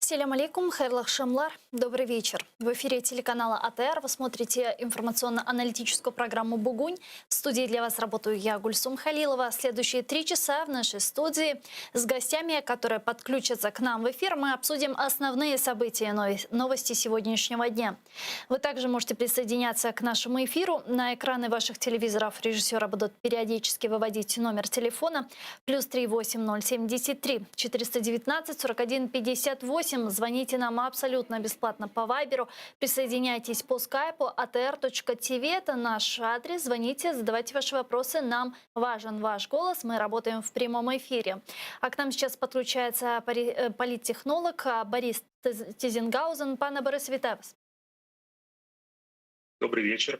Селям алейкум, хайрлах шамлар. Добрый вечер. В эфире телеканала АТР вы смотрите информационно-аналитическую программу «Бугунь». В студии для вас работаю я, Гульсум Халилова. Следующие 3 часа в нашей студии с гостями, которые подключатся к нам в эфир, мы обсудим основные события новости сегодняшнего дня. Вы также можете присоединяться к нашему эфиру. На экраны ваших телевизоров режиссера будут периодически выводить номер телефона +3 8073 419 41 58. Звоните нам абсолютно бесплатно по Вайберу. Присоединяйтесь по скайпу atr.tv. Это наш адрес. Звоните, задавайте ваши вопросы. Нам важен ваш голос. Мы работаем в прямом эфире. А к нам сейчас подключается политтехнолог Борис Тизенгаузен. Пане Борис, вітаю вас. Добрый вечер.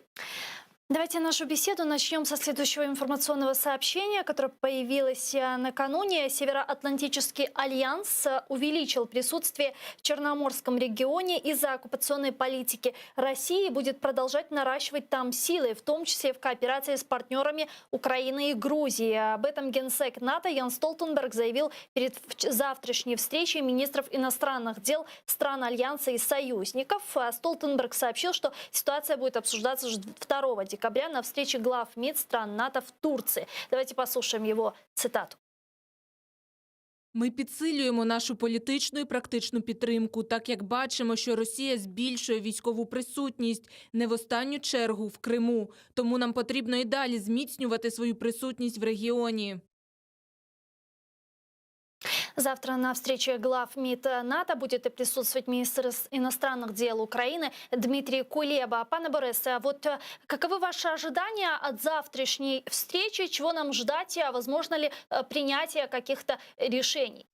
Давайте нашу беседу начнем со следующего информационного сообщения, которое появилось накануне. Североатлантический альянс увеличил присутствие в Черноморском регионе из-за оккупационной политики России и будет продолжать наращивать там силы, в том числе в кооперации с партнерами Украины и Грузии. Об этом генсек НАТО Ян Столтенберг заявил перед завтрашней встречей министров иностранных дел стран Альянса и союзников. Столтенберг сообщил, что ситуация будет обсуждаться 2 декабря на встрече глав МИД стран НАТО в Турции. Давайте послушаем его цитату. Ми підсилюємо нашу політичну і практичну підтримку, так як бачимо, що Росія збільшує військову присутність не в останню чергу в Криму. Тому нам потрібно і далі зміцнювати свою присутність в регіоні. Завтра на встрече глав МИД НАТО будет и присутствовать министр иностранных дел Украины Дмитрий Кулеба. Пане Борисе, вот каковы ваши ожидания от завтрашней встречи? Чего нам ждать? Возможно ли принятие каких-то решений?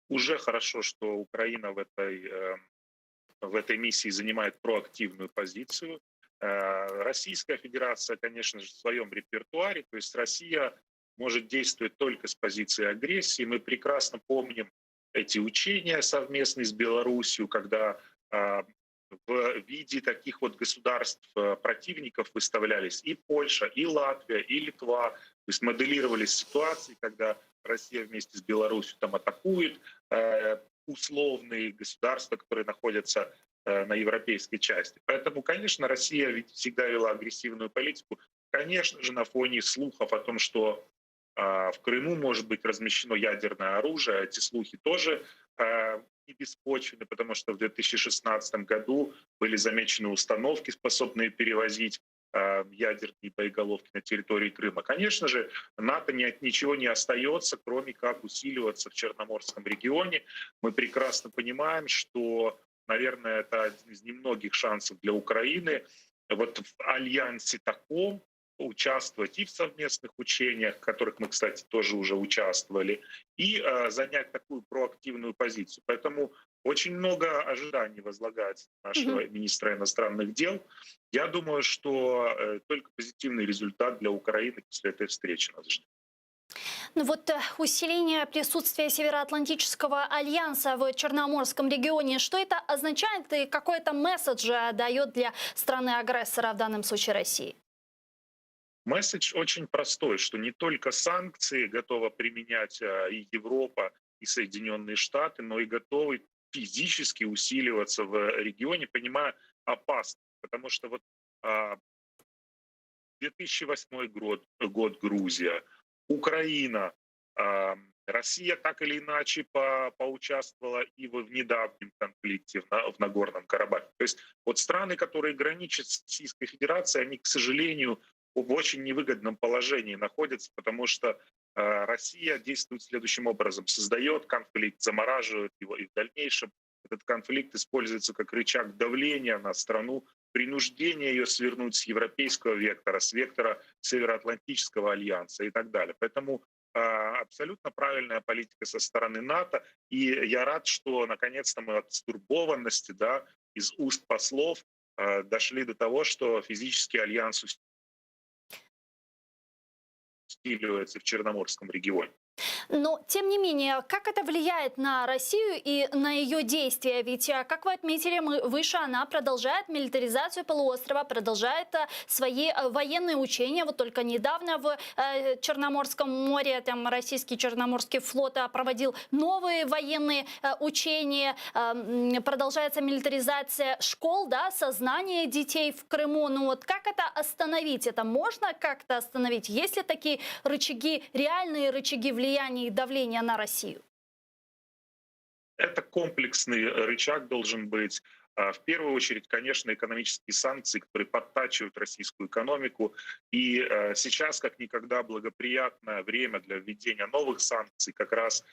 Уже хорошо, что Украина в этой миссии занимает проактивную позицию. Российская Федерация, конечно же, в своем репертуаре, то есть Россия может действовать только с позиции агрессии. Мы прекрасно помним эти учения совместные с Белоруссией, когда в виде таких вот государств противников выставлялись и Польша, и Латвия, и Литва. То есть моделировались ситуации, когда Россия вместе с Беларусью там атакует условные государства, которые находятся на европейской части. Поэтому, конечно, Россия ведь всегда вела агрессивную политику. Конечно же, на фоне слухов о том, что в Крыму может быть размещено ядерное оружие. Эти слухи тоже не беспочвены, потому что в 2016 году были замечены установки, способные перевозить ядерные боеголовки на территории Крыма. Конечно же, НАТО ничего не остается, кроме как усиливаться в Черноморском регионе. Мы прекрасно понимаем, что, наверное, это один из немногих шансов для Украины вот в альянсе таком участвовать и в совместных учениях, в которых мы, кстати, тоже уже участвовали, и занять такую проактивную позицию. Поэтому очень много ожиданий возлагается на нашего министра иностранных дел. Я думаю, что только позитивный результат для Украины после этой встречи нас ждет. Ну вот усиление присутствия Североатлантического альянса в Черноморском регионе, что это означает и какой это месседж дает для страны-агрессора, в данном случае России? Месседж очень простой, что не только санкции готова применять и Европа, и Соединенные Штаты, но и готовы физически усиливаться в регионе, понимая опасность. Потому что вот 2008 год Грузия, Украина, Россия так или иначе поучаствовала и в недавнем конфликте в Нагорном Карабахе. То есть вот страны, которые граничат с Российской Федерацией, они, к сожалению, в очень невыгодном положении находятся, потому что Россия действует следующим образом. Создает конфликт, замораживает его, и в дальнейшем этот конфликт используется как рычаг давления на страну, принуждение ее свернуть с европейского вектора, с вектора Североатлантического альянса и так далее. Поэтому абсолютно правильная политика со стороны НАТО. И я рад, что наконец-то мы от стурбованности, да, из уст послов дошли до того, что физический альянс усиливается в Черноморском регионе. Но, тем не менее, как это влияет на Россию и на ее действия? Ведь, как вы отметили выше, она продолжает милитаризацию полуострова, продолжает свои военные учения. Вот только недавно в Черноморском море там российский Черноморский флот проводил новые военные учения. Продолжается милитаризация школ, да, сознание детей в Крыму. Ну вот как это остановить? Это можно как-то остановить? Есть ли такие рычаги, реальные рычаги влияния и давления на Россию? Это комплексный рычаг должен быть. В первую очередь, конечно, экономические санкции, которые подтачивают российскую экономику. И сейчас, как никогда, благоприятное время для введения новых санкций. Как раз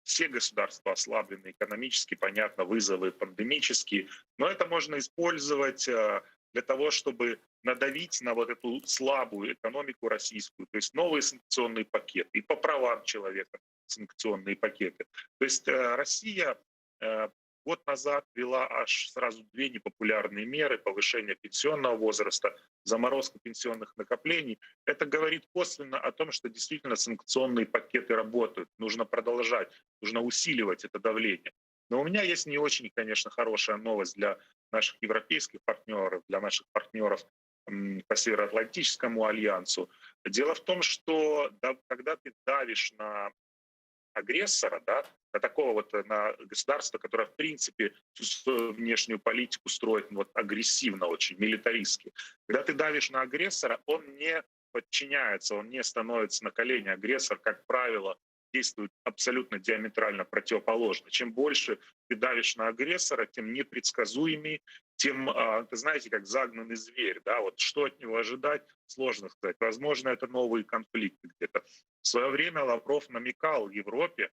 все государства ослаблены экономически, понятно, вызовы пандемические. Но это можно использовать для того, чтобы надавить на вот эту слабую экономику российскую. То есть новые санкционные пакеты и по правам человека санкционные пакеты. То есть Россия год назад ввела аж сразу две непопулярные меры: повышение пенсионного возраста, заморозка пенсионных накоплений. Это говорит косвенно о том, что действительно санкционные пакеты работают. Нужно продолжать, нужно усиливать это давление. Но у меня есть не очень, конечно, хорошая новость для наших европейских партнеров, для наших партнеров по Североатлантическому альянсу. Дело в том, что когда ты давишь на агрессора, да, на такого вот на государство, которое в принципе свою внешнюю политику строит вот агрессивно очень, милитаристски. Когда ты давишь на агрессора, он не подчиняется, он не становится на колени. Агрессор, как правило, действует абсолютно диаметрально противоположно. Чем больше ты давишь на агрессора, тем непредсказуемее, тем, ты знаете, как загнанный зверь, да, вот что от него ожидать, сложно сказать. Возможно, это новые конфликты где-то. В свое время Лавров намекал в Европе: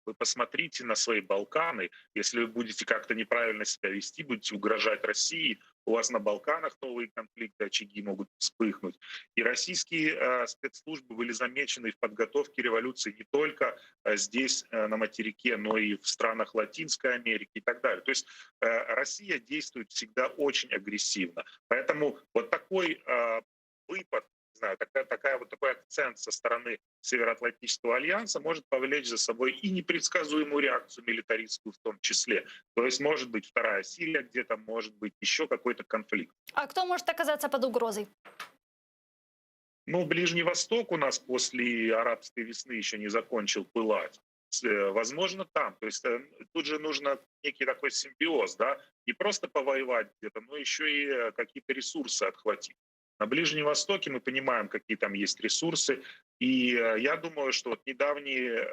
вы посмотрите на свои Балканы, если вы будете как-то неправильно себя вести, будете угрожать России, у вас на Балканах новые конфликты, очаги могут вспыхнуть. И российские спецслужбы были замечены в подготовке революции не только здесь, на материке, но и в странах Латинской Америки и так далее. То есть Россия действует всегда очень агрессивно. Поэтому вот такой выпад, не знаю, такой акцент со стороны Североатлантического альянса может повлечь за собой и непредсказуемую реакцию милитаристскую в том числе. То есть может быть вторая Сирия где-то, может быть еще какой-то конфликт. А кто может оказаться под угрозой? Ну, Ближний Восток у нас после арабской весны еще не закончил пылать. Возможно, там. То есть тут же нужно некий такой симбиоз, да, не просто повоевать где-то, но еще и какие-то ресурсы отхватить. На Ближнем Востоке мы понимаем, какие там есть ресурсы. И я думаю, что вот недавние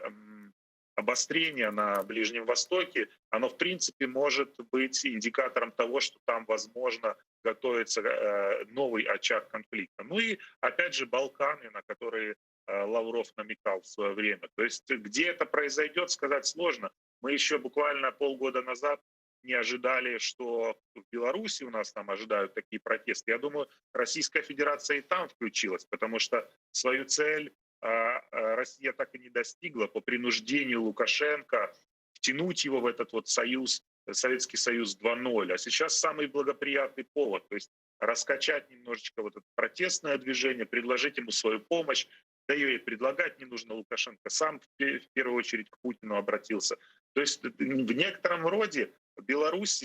обострение на Ближнем Востоке, оно в принципе может быть индикатором того, что там, возможно, готовится новый очаг конфликта. Ну и опять же Балканы, на которые Лавров намекал в свое время. То есть где это произойдет, сказать сложно. Мы еще буквально полгода назад не ожидали, что в Беларуси у нас там ожидают такие протесты. Я думаю, Российская Федерация и там включилась, потому что свою цель Россия так и не достигла по принуждению Лукашенко втянуть его в этот вот союз, Советский Союз 2.0. А сейчас самый благоприятный повод, то есть раскачать немножечко вот это протестное движение, предложить ему свою помощь. Да ее и предлагать не нужно, Лукашенко сам в первую очередь к Путину обратился. То есть в некотором роде в Беларуси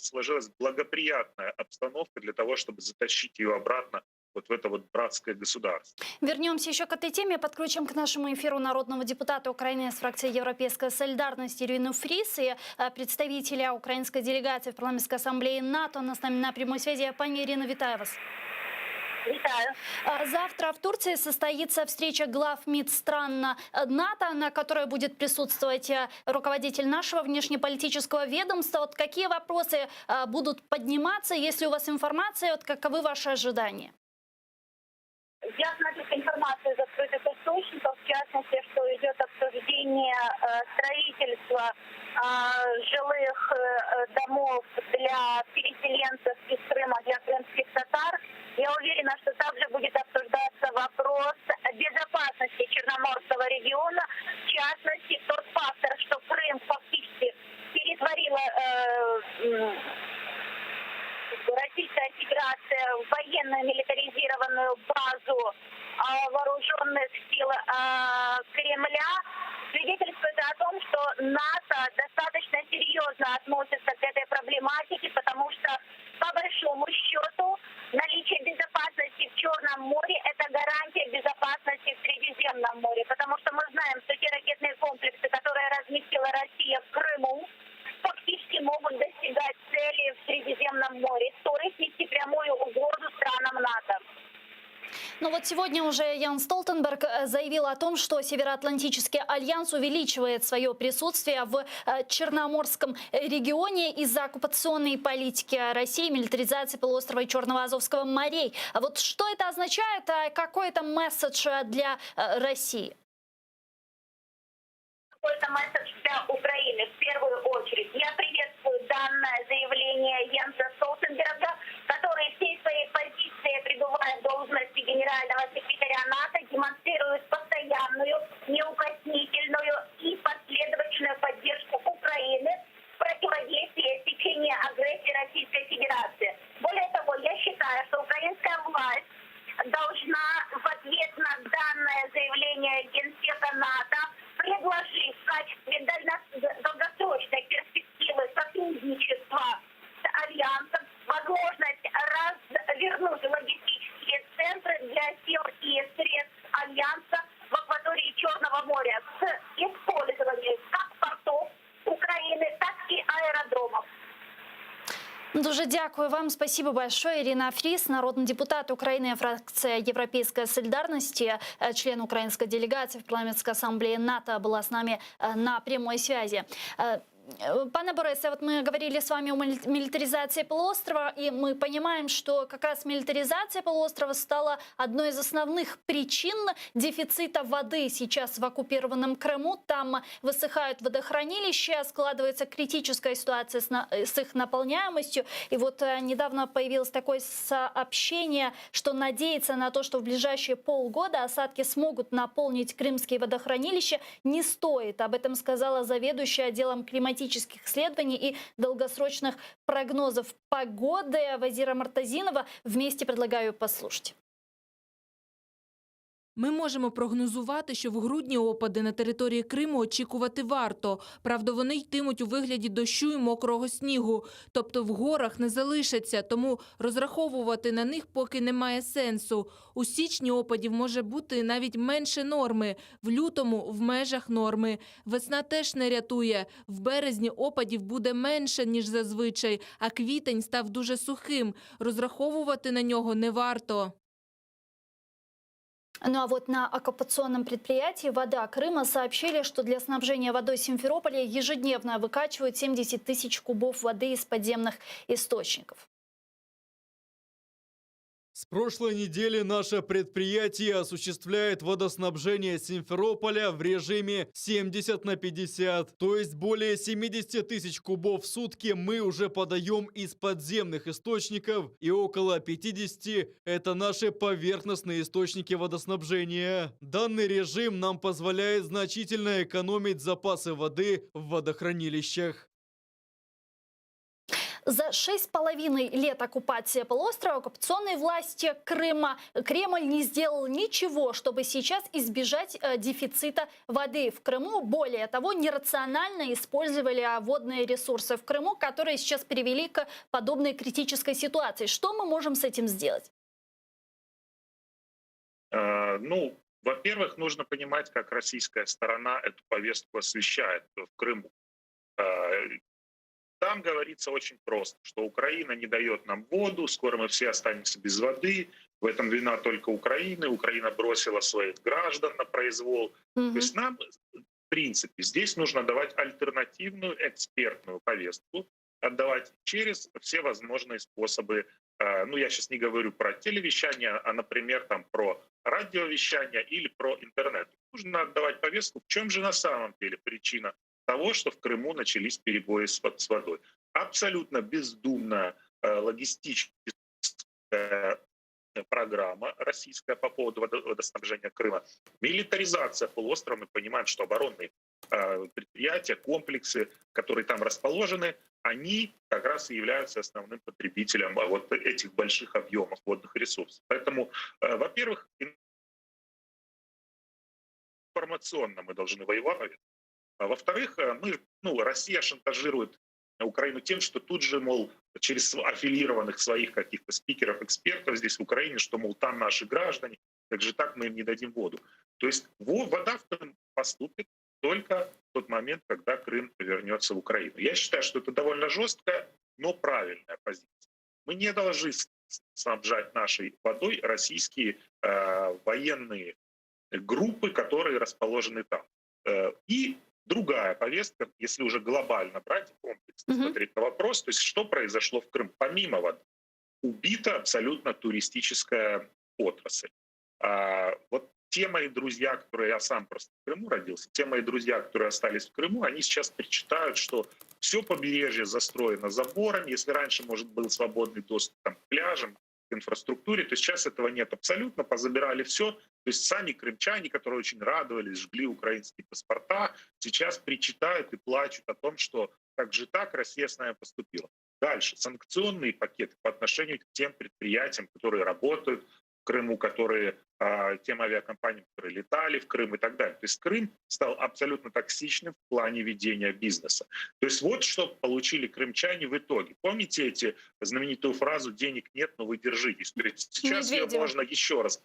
сложилась благоприятная обстановка для того, чтобы затащить ее обратно вот в это вот братское государство. Вернемся еще к этой теме. Подключим к нашему эфиру народного депутата Украины с фракции Европейской солидарности Ирину Фрис и представителя украинской делегации в парламентской ассамблее НАТО. Она с нами на прямой связи. Пани Ирина, витаю вас. Витаю. Завтра в Турции состоится встреча глав МИД стран НАТО, на которой будет присутствовать руководитель нашего внешнеполитического ведомства. Вот какие вопросы будут подниматься, если у вас информация, вот каковы ваши ожидания? Я смотрю информацию из открытых источников, в частности, что идет обсуждение строительства жилых домов для переселенцев из Крыма, для крымских татар. Я уверена, что также будет обсуждаться вопрос безопасности Черноморского региона, в частности, тот фактор, что Крым фактически перетворила Российская Федерация в военную милитаризированную базу вооруженных сил Кремля свидетельствует о том, что НАТО достаточно серьезно относится к этой проблематике, потому что, по большому счету, наличие безопасности в Черном море – это гарантия безопасности в Средиземном море, потому что мы знаем, что те ракетные комплексы, которые разместила Россия в Крыму, фактически могут достигать цели в Средиземном море, то есть нести прямую угрозу странам НАТО. Ну вот сегодня уже Ян Столтенберг заявил о том, что Североатлантический альянс увеличивает свое присутствие в Черноморском регионе из-за оккупационной политики России, милитаризации полуострова и Черного Азовского морей. А вот что это означает? Какой это месседж для России? Какой-то месседж для Украины в первую очередь. Я приветствую данное заявление Йенса Столтенберга, который всей своей позицией, пребывая в должности генерального секретаря НАТО, демонстрирует постоянную, неукоснительную и последовательную поддержку Украины в противодействии течения агрессии Российской Федерации. Более того, я считаю, что украинская власть должна в ответ на данное заявление Генсека НАТО предложить в качестве долгосрочной перспективы сотрудничества с Альянсом возможность развернуть логистические центры для сил и средств Альянса в акватории Черного моря с использованием как портов Украины, так и аэродромов. Дуже дякую вам. Спасибо большое. Ирина Фрис, народный депутат Украины, фракция Европейской солидарности, член украинской делегации в парламентской ассамблее НАТО, была с нами на прямой связи. Пане Борисе, вот мы говорили с вами о милитаризации полуострова, и мы понимаем, что как раз милитаризация полуострова стала одной из основных причин дефицита воды сейчас в оккупированном Крыму. Там высыхают водохранилища, складывается критическая ситуация с их наполняемостью. И вот недавно появилось такое сообщение, что надеяться на то, что в ближайшие полгода осадки смогут наполнить крымские водохранилища, не стоит. Об этом сказала заведующая отделом климатических исследований и долгосрочных прогнозов погоды Вазира Мартазинова. Вместе предлагаю послушать. Ми можемо прогнозувати, що в грудні опади на території Криму очікувати варто. Правда, вони йтимуть у вигляді дощу і мокрого снігу. Тобто в горах не залишаться, тому розраховувати на них поки немає сенсу. У січні опадів може бути навіть менше норми, в лютому – в межах норми. Весна теж не рятує. В березні опадів буде менше, ніж зазвичай, а квітень став дуже сухим. Розраховувати на нього не варто. Ну а вот на оккупационном предприятии «Вода Крыма» сообщили, что для снабжения водой Симферополя ежедневно выкачивают 70 тысяч кубов воды из подземных источников. С прошлой недели наше предприятие осуществляет водоснабжение Симферополя в режиме 70/50. То есть более 70 тысяч кубов в сутки мы уже подаем из подземных источников, и около 50 – это наши поверхностные источники водоснабжения. Данный режим нам позволяет значительно экономить запасы воды в водохранилищах. За 6,5 лет оккупации полуострова оккупационные власти Крыма Кремль не сделал ничего, чтобы сейчас избежать дефицита воды в Крыму. Более того, нерационально использовали водные ресурсы в Крыму, которые сейчас привели к подобной критической ситуации. Что мы можем с этим сделать? Ну, во-первых, нужно понимать, как российская сторона эту повестку освещает в Крыму. Там говорится очень просто, что Украина не дает нам воду, скоро мы все останемся без воды, в этом вина только Украины, Украина бросила своих граждан на произвол. То есть нам, в принципе, здесь нужно давать альтернативную экспертную повестку, отдавать через все возможные способы. Ну, я сейчас не говорю про телевещание, а, например, там, про радиовещание или про интернет. Нужно отдавать повестку, в чем же на самом деле причина того, что в Крыму начались перебои с водой. Абсолютно бездумная логистическая программа российская по поводу водоснабжения Крыма. Милитаризация полуострова. Мы понимаем, что оборонные предприятия, комплексы, которые там расположены, они как раз и являются основным потребителем вот этих больших объемов водных ресурсов. Поэтому, во-первых, информационно мы должны воевать. А во-вторых, Россия шантажирует Украину тем, что тут же, мол, через аффилированных своих каких-то спикеров, экспертов здесь в Украине, что, мол, там наши граждане, как же так мы им не дадим воду. То есть вода в Крым поступит только в тот момент, когда Крым вернется в Украину. Я считаю, что это довольно жесткая, но правильная позиция. Мы не должны снабжать нашей водой российские военные группы, которые расположены там. И другая повестка, если уже глобально брать комплексно смотреть на вопрос, то есть что произошло в Крыму. Помимо воды, убита абсолютно туристическая отрасль. Вот те мои друзья, которые, я сам просто в Крыму родился, те мои друзья, которые остались в Крыму, они сейчас причитают, что все побережье застроено забором. Если раньше, может, был свободный доступ там, к пляжам, к инфраструктуре, то сейчас этого нет абсолютно, позабирали все. То есть сами крымчане, которые очень радовались, жгли украинские паспорта, сейчас причитают и плачут о том, что как же так Россия с нами поступила. Дальше. Санкционные пакеты по отношению к тем предприятиям, которые работают в Крыму, тем авиакомпаниям, которые летали в Крым и так далее. То есть Крым стал абсолютно токсичным в плане ведения бизнеса. То есть вот что получили крымчане в итоге. Помните эти знаменитую фразу «денег нет, но вы держитесь». То есть сейчас ее можно еще раз...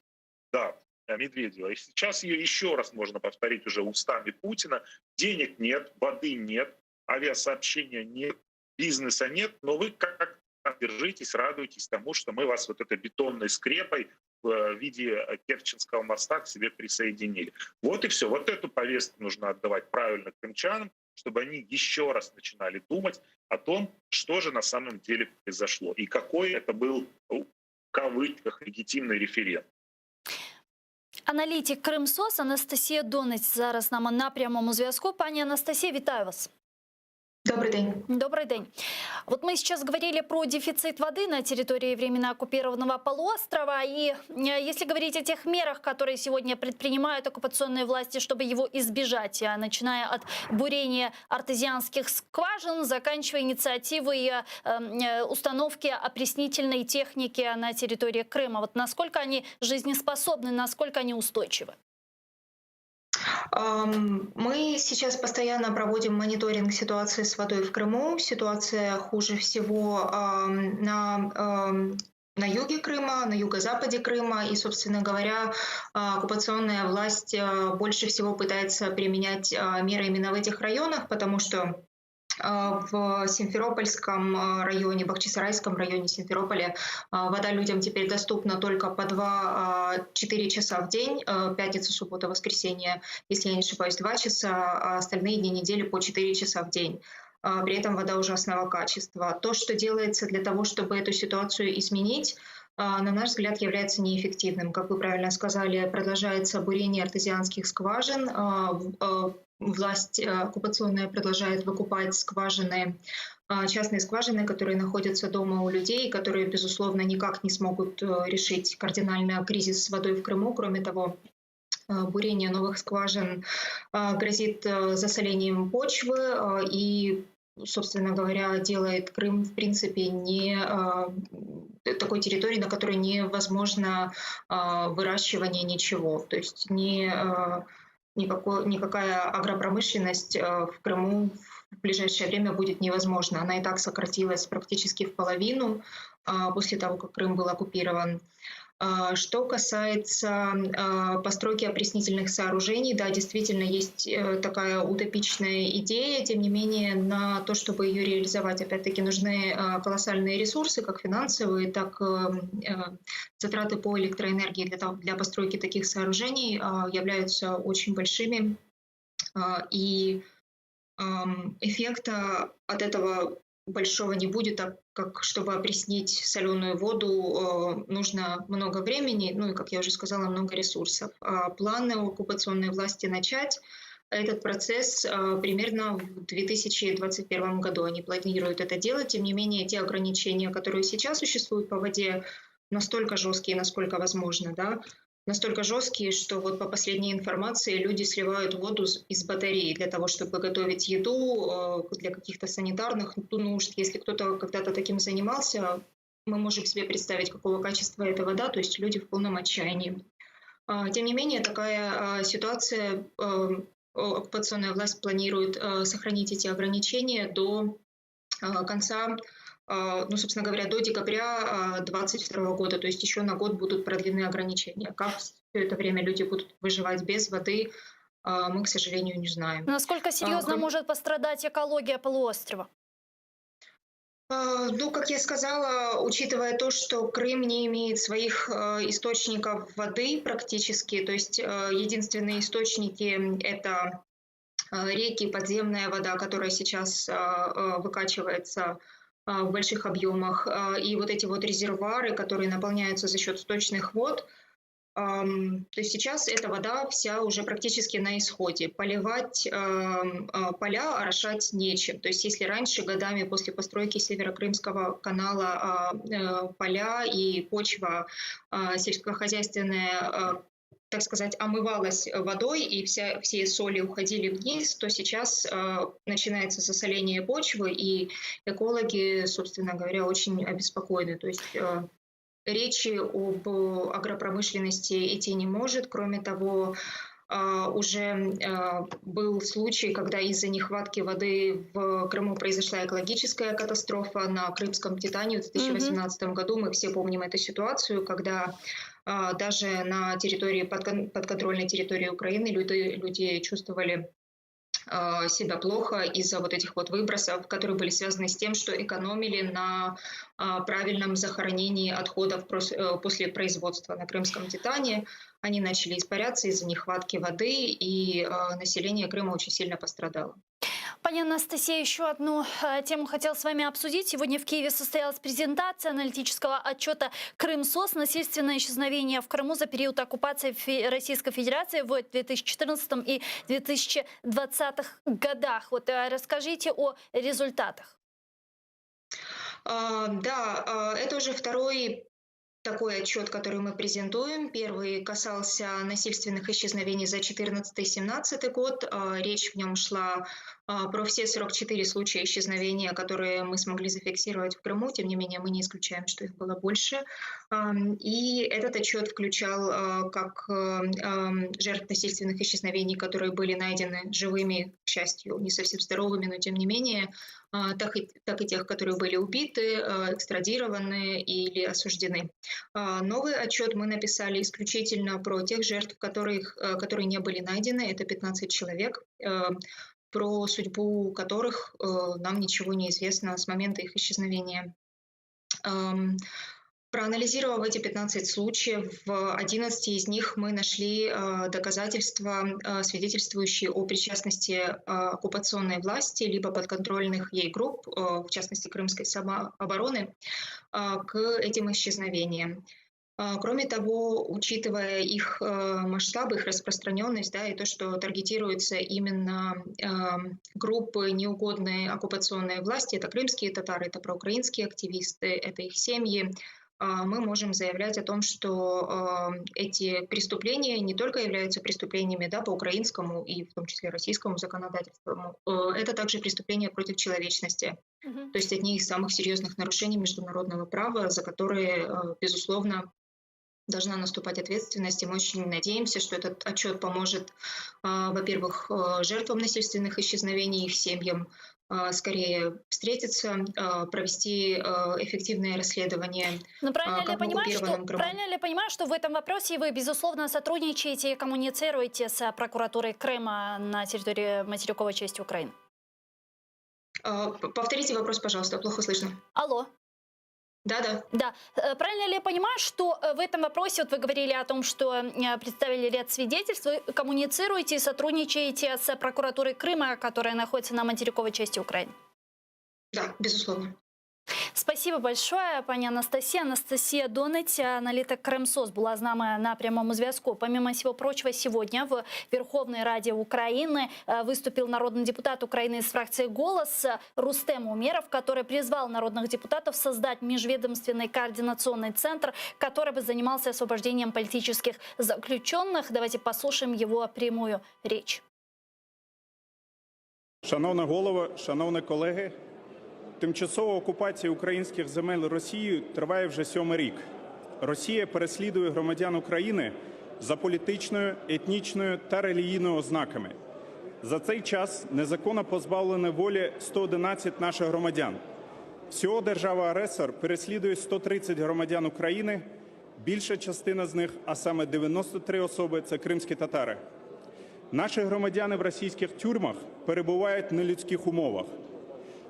Да, Медведева. И сейчас ее еще раз можно повторить уже устами Путина. Денег нет, воды нет, авиасообщения нет, бизнеса нет, но вы как держитесь, радуйтесь тому, что мы вас вот этой бетонной скрепой в виде Керченского моста к себе присоединили. Вот и все. Вот эту повестку нужно отдавать правильно крымчанам, чтобы они еще раз начинали думать о том, что же на самом деле произошло и какой это был, в кавычках, легитимный референдум. Аналітик Кримсос Анастасія Донець зараз з нами на прямому зв'язку. Пані Анастасія, вітаю вас. Добрый день. Добрый день. Вот мы сейчас говорили про дефицит воды на территории временно оккупированного полуострова. И если говорить о тех мерах, которые сегодня предпринимают оккупационные власти, чтобы его избежать, начиная от бурения артезианских скважин, заканчивая инициативой установки опреснительной техники на территории Крыма. Вот насколько они жизнеспособны, насколько они устойчивы? Мы сейчас постоянно проводим мониторинг ситуации с водой в Крыму. Ситуация хуже всего на юге Крыма, на юго-западе Крыма. И, собственно говоря, оккупационная власть больше всего пытается применять меры именно в этих районах, потому что в Симферопольском районе, Бахчисарайском районе Симферополя вода людям теперь доступна только по 2-4 часа в день, пятница, суббота, воскресенье, если я не ошибаюсь, 2 часа, а остальные дни недели по 4 часа в день. При этом вода ужасного качества. То, что делается для того, чтобы эту ситуацию изменить, на наш взгляд, является неэффективным. Как вы правильно сказали, продолжается бурение артезианских скважин. Власть оккупационная продолжает выкупать скважины, частные скважины, которые находятся дома у людей, которые, безусловно, никак не смогут решить кардинально кризис с водой в Крыму. Кроме того, бурение новых скважин грозит засолением почвы и, собственно говоря, делает Крым, в принципе, не такой территорией, на которой невозможно выращивание ничего. То есть никакая агропромышленность в Крыму в ближайшее время будет невозможна. Она и так сократилась практически в половину после того, как Крым был оккупирован. Что касается постройки опреснительных сооружений, да, действительно есть такая утопичная идея, тем не менее на то, чтобы ее реализовать, опять-таки нужны колоссальные ресурсы, как финансовые, так и затраты по электроэнергии для постройки таких сооружений являются очень большими, и эффекта от этого большого не будет, так как, чтобы опреснить соленую воду, нужно много времени, ну и, как я уже сказала, много ресурсов. Планы у оккупационной власти начать этот процесс примерно в 2021 году. Они планируют это делать, тем не менее, те ограничения, которые сейчас существуют по воде, настолько жесткие, насколько возможно, да, настолько жесткие, что вот по последней информации люди сливают воду из батареи для того, чтобы готовить еду для каких-то санитарных нужд. Если кто-то когда-то таким занимался, мы можем себе представить, какого качества эта вода, то есть люди в полном отчаянии. Тем не менее, такая ситуация, оккупационная власть планирует сохранить эти ограничения до конца, ну, собственно говоря, до декабря 2022 года, то есть еще на год будут продлены ограничения. Как все это время люди будут выживать без воды, мы, к сожалению, не знаем. Насколько серьезно может пострадать экология полуострова? Ну, как я сказала, учитывая то, что Крым не имеет своих источников воды практически, то есть единственные источники – это реки, подземная вода, которая сейчас выкачивается в больших объемах, и вот эти вот резервуары, которые наполняются за счет сточных вод. То есть сейчас эта вода вся уже практически на исходе. Поливать поля, орошать нечем. То есть если раньше годами после постройки Северокрымского канала поля и почва сельскохозяйственная, так сказать, омывалась водой, и все соли уходили вниз, то сейчас начинается засоление почвы, и экологи, собственно говоря, очень обеспокоены. То есть речи об агропромышленности идти не может. Кроме того, уже был случай, когда из-за нехватки воды в Крыму произошла экологическая катастрофа на Крымском Титане в 2018 году. Мы все помним эту ситуацию, когда даже на территории, подконтрольной территории Украины люди чувствовали себя плохо из-за вот этих вот выбросов, которые были связаны с тем, что экономили на правильном захоронении отходов после производства на Крымском Титане. Они начали испаряться из-за нехватки воды, и население Крыма очень сильно пострадало. Пани Анастасия, еще одну тему хотел с вами обсудить. Сегодня в Киеве состоялась презентация аналитического отчета «Крымсос. Насильственное исчезновение в Крыму за период оккупации Российской Федерации в 2014 и 2020 годах». Вот расскажите о результатах. Да, это уже второй такой отчет, который мы презентуем. Первый касался насильственных исчезновений за 2014-2017 год. Речь в нем шла про все 44 случая исчезновения, которые мы смогли зафиксировать в Крыму. Тем не менее, мы не исключаем, что их было больше. И этот отчет включал как жертв насильственных исчезновений, которые были найдены живыми, к счастью, не совсем здоровыми, но тем не менее, так и тех, которые были убиты, экстрадированы или осуждены. Новый отчет мы написали исключительно про тех жертв, которые не были найдены. Это 15 человек, про судьбу которых нам ничего не известно с момента их исчезновения. Проанализировав эти 15 случаев, в 11 из них мы нашли доказательства, свидетельствующие о причастности оккупационной власти либо подконтрольных ей групп, в частности Крымской самообороны, к этим исчезновениям. Кроме того, учитывая их масштаб, их распространенность, да, и то, что таргетируются именно группы, неугодные оккупационной власти, это крымские татары, это проукраинские активисты, это их семьи, мы можем заявлять о том, что эти преступления не только являются преступлениями, да, по украинскому и в том числе российскому законодательству, это также преступления против человечности. То есть одни из самых серьезных нарушений международного права, за которые, безусловно, должна наступать ответственность. И мы очень надеемся, что этот отчет поможет, во-первых, жертвам насильственных исчезновений, их семьям скорее встретиться, провести эффективное расследование. Но правильно ли я понимаю, что в этом вопросе вы, безусловно, сотрудничаете и коммуницируете с прокуратурой Крыма на территории материковой части Украины? Повторите вопрос, пожалуйста, плохо слышно. Алло. Да. Правильно ли я понимаю, что в этом вопросе, вот вы говорили о том, что представили ряд свидетельств, вы коммуницируете и сотрудничаете с прокуратурой Крыма, которая находится на материковой части Украины? Да, безусловно. Спасибо большое, пані Анастасія. Анастасия Донать, аналитик Крымсос, была с нами на прямом зв'язку. Помимо всего прочего, сегодня в Верховной Раде Украины выступил народный депутат Украины из фракции «Голос» Рустем Умеров, который призвал народных депутатов создать межведомственный координационный центр, который бы занимался освобождением политических заключенных. Давайте послушаем его прямую речь. Шановна голова, шановні колеги, тимчасова окупація українських земель Росією триває вже 7-й рік. Росія переслідує громадян України за політичною, етнічною та релігійною ознаками. За цей час незаконно позбавлені волі 111 наших громадян. Всього держава-агресор переслідує 130 громадян України, більша частина з них, а саме 93 особи – це кримські татари. Наші громадяни в російських тюрмах перебувають в нелюдських умовах.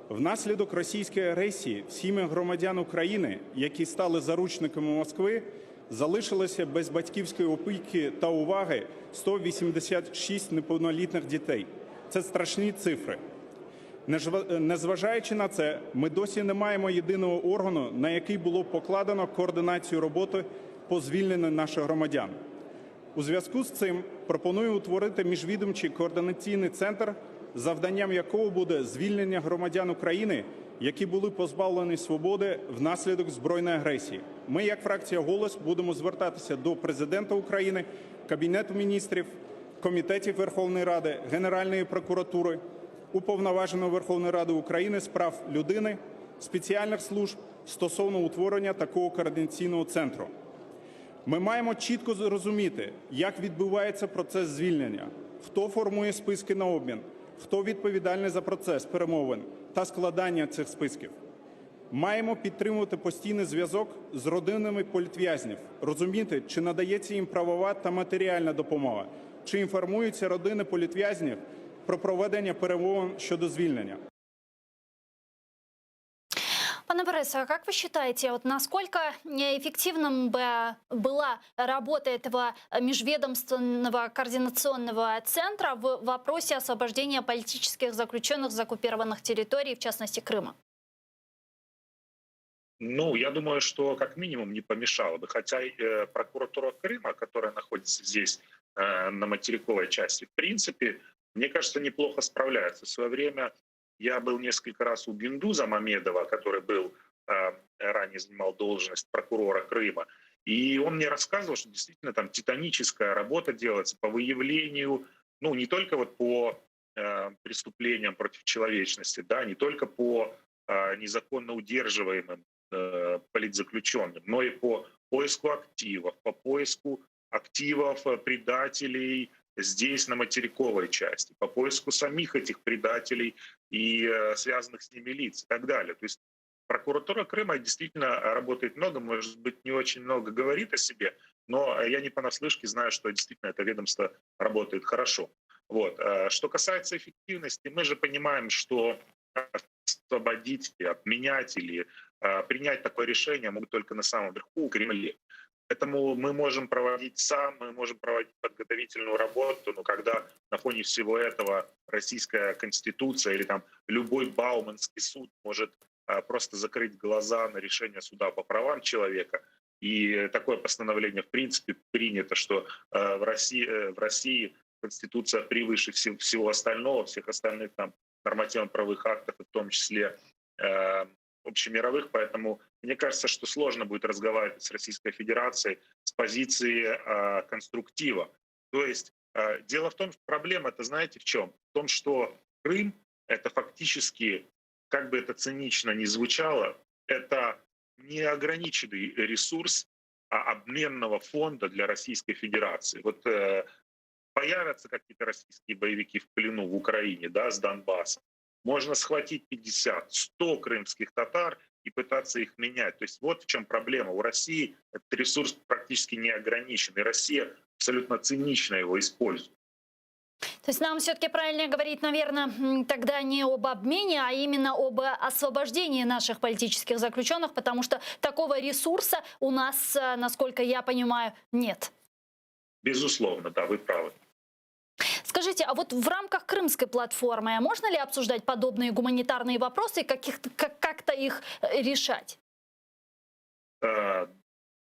Внаслідок російської агресії сім'ї громадян України, які стали заручниками Москви, залишилося без батьківської опіки та уваги 186 неповнолітніх дітей. Це страшні цифри. Незважаючи на це, ми досі не маємо єдиного органу, на який було покладено координацію роботи по звільненню наших громадян. У зв'язку з цим пропоную утворити міжвідомчий координаційний центр, завданням якого буде звільнення громадян України, які були позбавлені свободи внаслідок збройної агресії. Ми, як фракція «Голос», будемо звертатися до Президента України, Кабінету міністрів, комітетів Верховної Ради, Генеральної прокуратури, Уповноваженого Верховної Ради України з прав людини, спеціальних служб стосовно утворення такого координаційного центру. Ми маємо чітко зрозуміти, як відбувається процес звільнення, хто формує списки на обмін, хто відповідальний за процес перемовин та складання цих списків. Маємо підтримувати постійний зв'язок з родинами політв'язнів, розуміти, чи надається їм правова та матеріальна допомога, чи інформуються родини політв'язнів про проведення перемовин щодо звільнення. Пане Борисе, а как вы считаете, вот насколько эффективным бы была работа этого межведомственного координационного центра в вопросе освобождения политических заключенных с оккупированных территорий, в частности Крыма? Ну, я думаю, что как минимум не помешало бы. Хотя прокуратура Крыма, которая находится здесь, на материковой части, в принципе, мне кажется, неплохо справляется. В свое время я был несколько раз у Биндуза Мамедова, который был ранее занимал должность прокурора Крыма. И он мне рассказывал, что действительно там титаническая работа делается по выявлению, ну, не только вот по преступлениям против человечности, да, не только по незаконно удерживаемым политзаключенным, но и по поиску активов, по поиску активов предателей здесь, на материковой части, по поиску самих этих предателей и связанных с ними лиц и так далее. То есть прокуратура Крыма действительно работает много, может быть, не очень много говорит о себе, но я не понаслышке знаю, что действительно это ведомство работает хорошо. Вот. Что касается эффективности, мы же понимаем, что освободить, обменять или принять такое решение могут только на самом верху, в Кремле. Поэтому мы можем проводить мы можем проводить подготовительную работу, но когда на фоне всего этого Российская Конституция или там любой Бауманский суд может просто закрыть глаза на решение суда по правам человека, и такое постановление в принципе принято, что в России Конституция превыше всего остального, всех остальных там нормативно-правовых актов, в том числе общемировых, поэтому мне кажется, что сложно будет разговаривать с Российской Федерацией с позиции конструктива. То есть дело в том, что проблема, это знаете в чем? В том, что Крым — это фактически, как бы это цинично ни звучало, это неограниченный ресурс обменного фонда для Российской Федерации. Вот появятся какие-то российские боевики в плену в Украине, да, с Донбасса, можно схватить 50, 100 крымских татар и пытаться их менять. То есть вот в чем проблема. У России этот ресурс практически не ограничен, и Россия абсолютно цинично его использует. То есть нам все-таки правильно говорить, наверное, тогда не об обмене, а именно об освобождении наших политических заключенных, потому что такого ресурса у нас, насколько я понимаю, нет. Безусловно, да, вы правы. Скажите, а вот в рамках Крымской платформы можно ли обсуждать подобные гуманитарные вопросы и как-то их решать?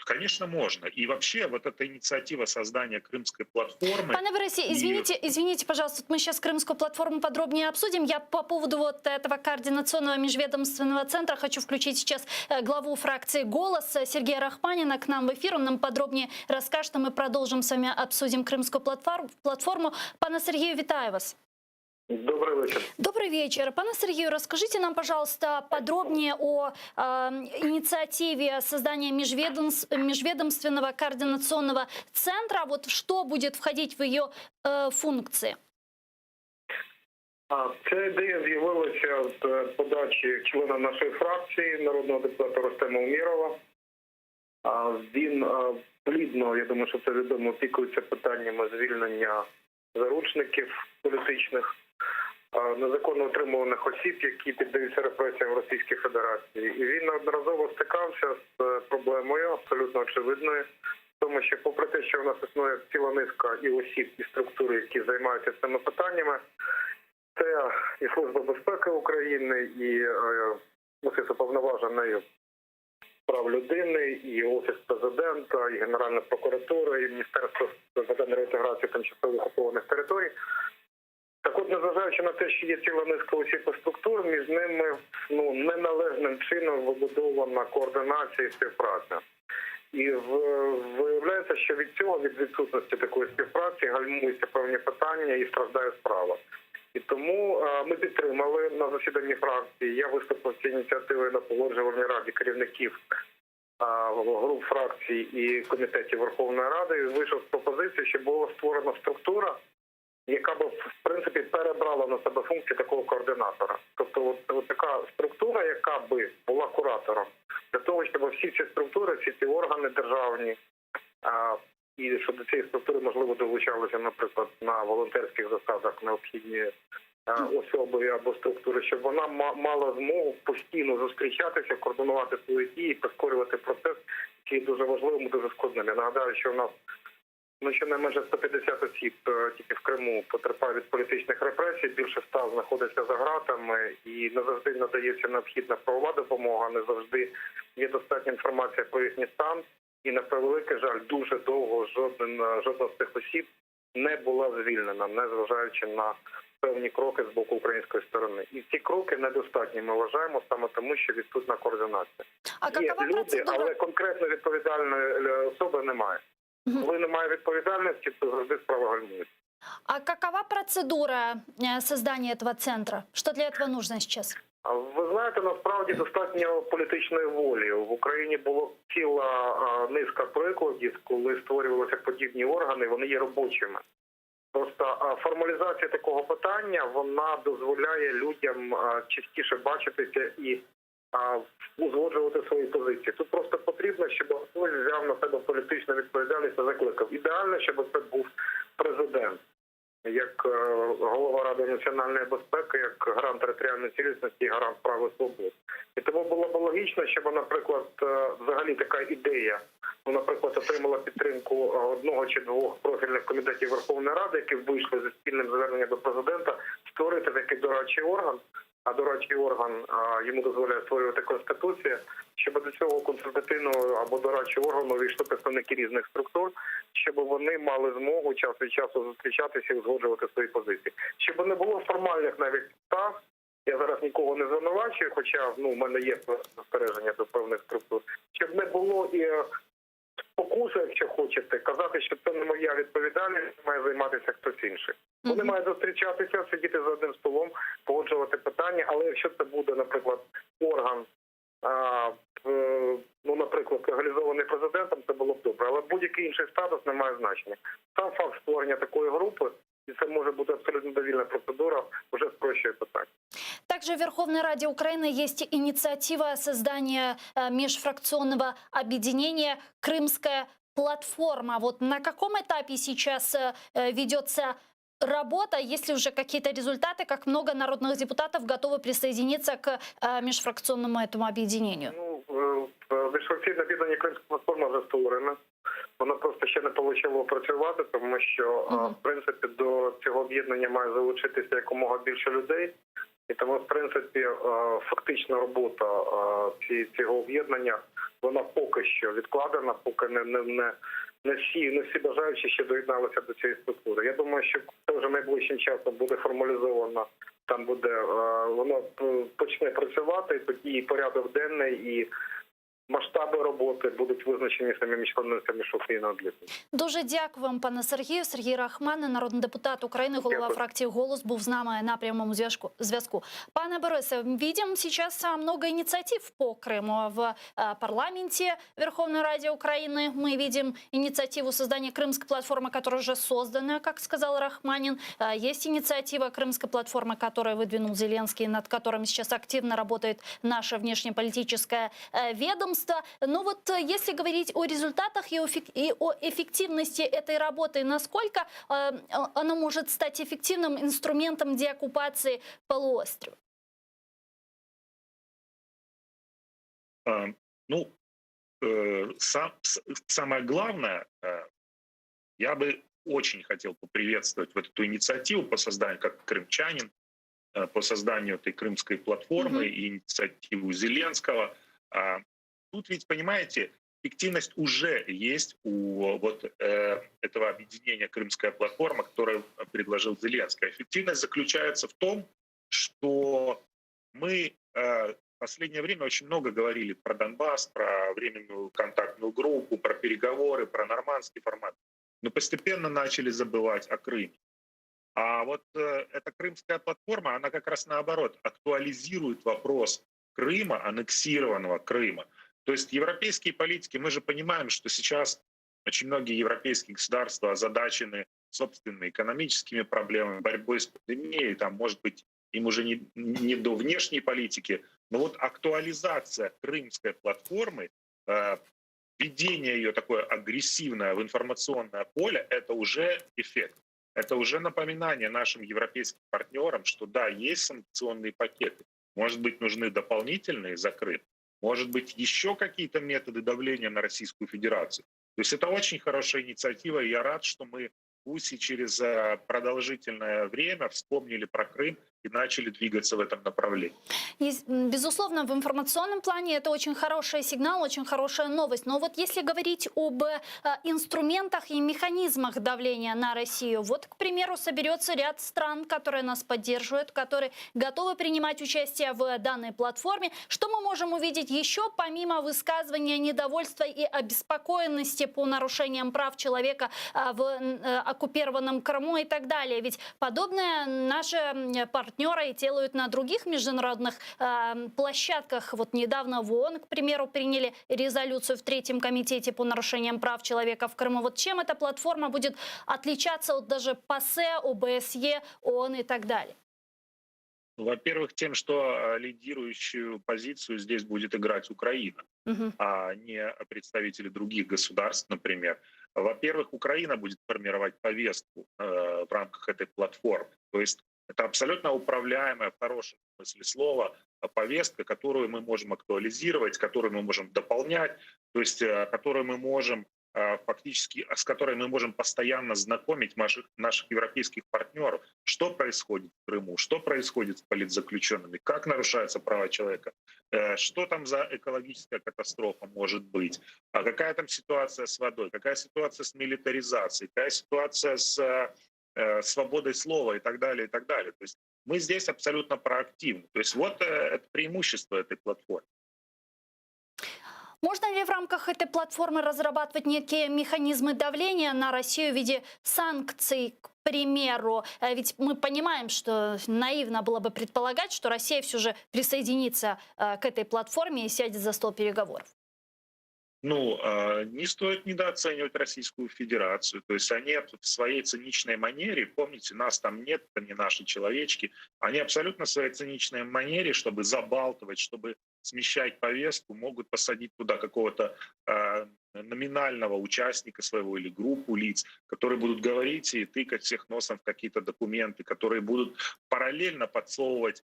Конечно, можно. И вообще вот эта инициатива создания Крымской платформы... Пане Борисе, извините, пожалуйста, мы сейчас Крымскую платформу подробнее обсудим. Я по поводу вот этого координационного межведомственного центра хочу включить сейчас главу фракции «Голос» Сергея Рахманина к нам в эфир. Он нам подробнее расскажет, а мы продолжим с вами обсудим Крымскую платформу. Пане Сергею, вітаю вас. Добрый вечер. Добрый вечер. Пане Сергею, расскажите нам, пожалуйста, подробнее о инициативе создания межведомственного координационного центра. Вот что будет входить в ее функции? Ця ідея з'явилася з подачі члена нашої фракції, народного депутата Рустема Умєрова. Він плідно, я думаю, що це відомо, опікується питаннями звільнення заручників політичних, незаконно утримуваних осіб, які піддаються репресіям Російської Федерації. І він неодноразово стикався з проблемою, абсолютно очевидною, тому що попри те, що в нас існує ціла низка і осіб, і структур, які займаються цими питаннями, це і Служба безпеки України, і Офіс уповноваженої прав людини, і Офіс Президента, і Генеральна прокуратура, і Міністерство з питань реінтеграції тимчасово окупованих територій. Так от, незважаючи на те, що є ціла низка осіб і структур, між ними неналежним чином вибудована координація і співпраця. І виявляється, що від цього, від відсутності такої співпраці, гальмуються певні питання і страждає справа. І тому ми підтримали на засіданні фракції. Я виступив з ініціативою на Погоджувальній раді керівників груп фракцій і комітетів Верховної Ради. І вийшов з пропозицією, що була створена структура, яка б, в принципі, перебрала на себе функції такого координатора. Тобто от така структура, яка би була куратором, для того, щоб всі ці структури, всі ці органи державні, і щоб до цієї структури, можливо, долучалися, наприклад, на волонтерських засадах необхідні особи або структури, щоб вона мала змогу постійно зустрічатися, координувати свої дії, прискорювати процес, який дуже важливим і дуже складним. Я нагадаю, що в нас щонайменше 150 осіб тільки в Криму потерпають від політичних репресій, більше 100 знаходяться за ґратами, і не завжди надається необхідна правова допомога, не завжди є достатня інформація про їхній стан. І, на превеликий жаль, дуже довго жодна з цих осіб не була звільнена, незважаючи на певні кроки з боку української сторони. І ці кроки недостатні, ми вважаємо, саме тому, що відсутна координація. Є люди, але конкретно відповідальної особи немає. Коли немає відповідальності, то завжди справа гальмується. А какова процедура создания этого центра? Что для этого нужно сейчас? Ви знаєте, насправді достатньо політичної волі. В Україні було ціла низка прикладів, коли створювалися подібні органи, вони є робочими. Просто формалізація такого питання, вона дозволяє людям частіше бачитися і узгоджувати свої позиції. Тут просто потрібно, щоб хтось взяв на себе політичну відповідальність та закликав. Ідеально, щоб це був президент, як голова Ради національної безпеки, як гарант територіальної цілісності і гарант прав і свобод. І тому було б логічно, щоб, наприклад, взагалі така ідея, наприклад, отримала підтримку одного чи двох профільних комітетів Верховної Ради, які вийшли зі спільним зверненням до президента, створити такий дорадчий орган, а дорадчий орган йому дозволяє створювати Конституція, щоб до цього консультативного або дорадчого органу війшли представники різних структур, щоб вони мали змогу час від часу зустрічатися і узгоджувати свої позиції. Щоб не було формальних навіть підстав, я зараз нікого не звинувачую, хоча в мене є застереження до певних структур, щоб не було і спокуси, якщо хочете, казати, що це не моя відповідальність, має займатися хтось інший. Вони мають зустрічатися, сидіти за одним столом, погоджувати питання, але якщо це буде, наприклад, орган, наприклад, легалізований президентом, це було б добре. Але будь-який інший статус не має значення. Сам факт створення такої групи, і це може бути абсолютно довільна процедура, вже спрощує питання. Также в Верховной Раде Украины есть инициатива создания межфракционного объединения «Крымская платформа». Вот на каком этапе сейчас ведется работа? Есть ли уже какие-то результаты? Как много народных депутатов готовы присоединиться к межфракционному этому объединению? Міжфракційне об'єднання «Кримська платформа» вже створена. Воно просто ще не почало працювати, тому що, в принципі, до цього об'єднання має залучитися якомога більше людей. І тому, в принципі, фактична робота цього об'єднання, вона поки що відкладена, поки не всі бажаючі ще доєдналися до цієї структури. Я думаю, що це вже найближчим часом буде формалізовано, там буде, воно почне працювати, тоді і порядок денний, і масштаби роботи будуть визначені самими членами Україна надлежить. Дуже дякую вам, пане Сергію. Сергій Рахманін, народний депутат України, голова Дякую. фракції «Голос», був з нами на прямому зв'язку. Пане Борисе, видим сейчас много инициатив по Крыму. В парламенте Верховной Ради Украины мы видим инициативу создания Крымской платформы, которая уже создана, как сказал Рахманин. Есть инициатива Крымской платформы, которую выдвинул Зеленский, над которым сейчас активно работает наше внешнеполитическое ведомство. Но вот если говорить о результатах и о эффективности этой работы, насколько она может стать эффективным инструментом деоккупации полуострова? Самое главное, я бы очень хотел поприветствовать вот эту инициативу по созданию, как крымчанин, по созданию этой крымской платформы и инициативу Зеленского. Тут ведь, понимаете, эффективность уже есть у вот этого объединения «Крымская платформа», которое предложил Зеленский. Эффективность заключается в том, что мы в последнее время очень много говорили про Донбасс, про временную контактную группу, про переговоры, про нормандский формат, но постепенно начали забывать о Крыме. А вот эта крымская платформа, она как раз наоборот актуализирует вопрос Крыма, аннексированного Крыма. То есть европейские политики, мы же понимаем, что сейчас очень многие европейские государства озадачены собственными экономическими проблемами, борьбой с пандемией, там, может быть, им уже не до внешней политики, но вот актуализация крымской платформы, введение ее такое агрессивное в информационное поле, это уже эффект. Это уже напоминание нашим европейским партнерам, что да, есть санкционные пакеты, может быть, нужны дополнительные за Крым, может быть, еще какие-то методы давления на Российскую Федерацию. То есть это очень хорошая инициатива, и я рад, что мы пусть и через продолжительное время вспомнили про Крым и начали двигаться в этом направлении. И, безусловно, в информационном плане это очень хороший сигнал, очень хорошая новость. Но вот если говорить об инструментах и механизмах давления на Россию, вот, к примеру, соберется ряд стран, которые нас поддерживают, которые готовы принимать участие в данной платформе. Что мы можем увидеть еще, помимо высказывания недовольства и обеспокоенности по нарушениям прав человека в оккупированном Крыму и так далее? Ведь подобное наши партнеры делают на других международных площадках. Вот недавно в ООН, к примеру, приняли резолюцию в Третьем комитете по нарушениям прав человека в Крыму. Вот чем эта платформа будет отличаться от даже ПАСЕ, ОБСЕ, ООН и так далее? Во-первых, тем, что лидирующую позицию здесь будет играть Украина, а не представители других государств, например. Во-первых, Украина будет формировать повестку в рамках этой платформы. То есть это абсолютно управляемая, в хорошем смысле слова, повестка, которую мы можем актуализировать, которую мы можем дополнять, то есть которую мы можем фактически, с которой мы можем постоянно знакомить наших европейских партнеров, что происходит в Крыму, что происходит с политзаключенными, как нарушаются права человека, что там за экологическая катастрофа может быть, а какая там ситуация с водой, какая ситуация с милитаризацией, какая ситуация с свободой слова и так далее, и так далее. То есть мы здесь абсолютно проактивны. То есть вот это преимущество этой платформы. Можно ли в рамках этой платформы разрабатывать некие механизмы давления на Россию в виде санкций, к примеру? Ведь мы понимаем, что наивно было бы предполагать, что Россия все же присоединится к этой платформе и сядет за стол переговоров. Не стоит недооценивать Российскую Федерацию. То есть они в своей циничной манере, помните, нас там нет, это не наши человечки, они абсолютно в своей циничной манере, чтобы забалтывать, чтобы смещать повестку, могут посадить туда какого-то номинального участника своего или группу лиц, которые будут говорить и тыкать всех носом в какие-то документы, которые будут параллельно подсовывать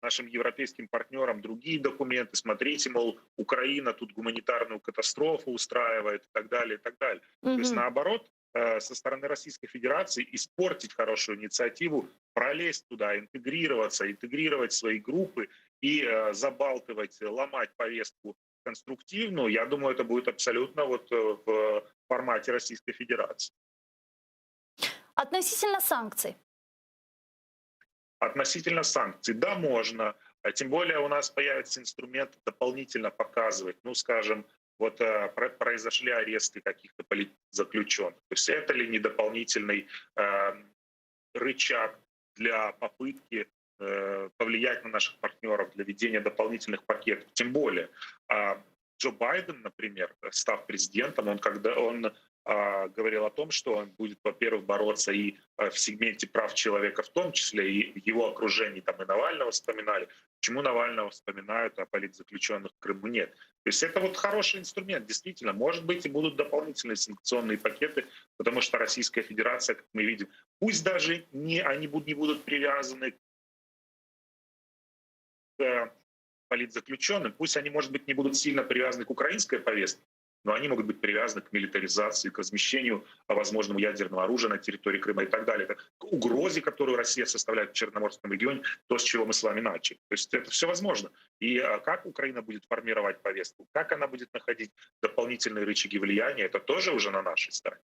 нашим европейским партнерам другие документы. Смотрите, мол, Украина тут гуманитарную катастрофу устраивает и так далее, и так далее. То есть наоборот, со стороны Российской Федерации испортить хорошую инициативу, пролезть туда, интегрировать свои группы и забалтывать, ломать повестку конструктивную, я думаю, это будет абсолютно вот в формате Российской Федерации. Относительно санкций. Относительно санкций, да, можно. Тем более у нас появится инструмент дополнительно показывать, ну, скажем, вот произошли аресты каких-то политзаключенных. То есть это ли не дополнительный рычаг для попытки повлиять на наших партнеров, для введения дополнительных пакетов. Тем более Джо Байден, например, став президентом, он говорил о том, что он будет, во-первых, бороться и в сегменте прав человека, в том числе и в его окружении, там и Навального вспоминали. Почему Навального вспоминают, а политзаключенных в Крыму нет? То есть это вот хороший инструмент, действительно. Может быть, и будут дополнительные санкционные пакеты, потому что Российская Федерация, как мы видим, пусть даже они не будут привязаны к политзаключенным, пусть они, может быть, не будут сильно привязаны к украинской повестке, но они могут быть привязаны к милитаризации, к размещению возможному ядерного оружия на территории Крыма и так далее, к угрозе, которую Россия составляет в Черноморском регионе, то, с чего мы с вами начали. То есть это все возможно. И как Украина будет формировать повестку, как она будет находить дополнительные рычаги влияния, это тоже уже на нашей стороне.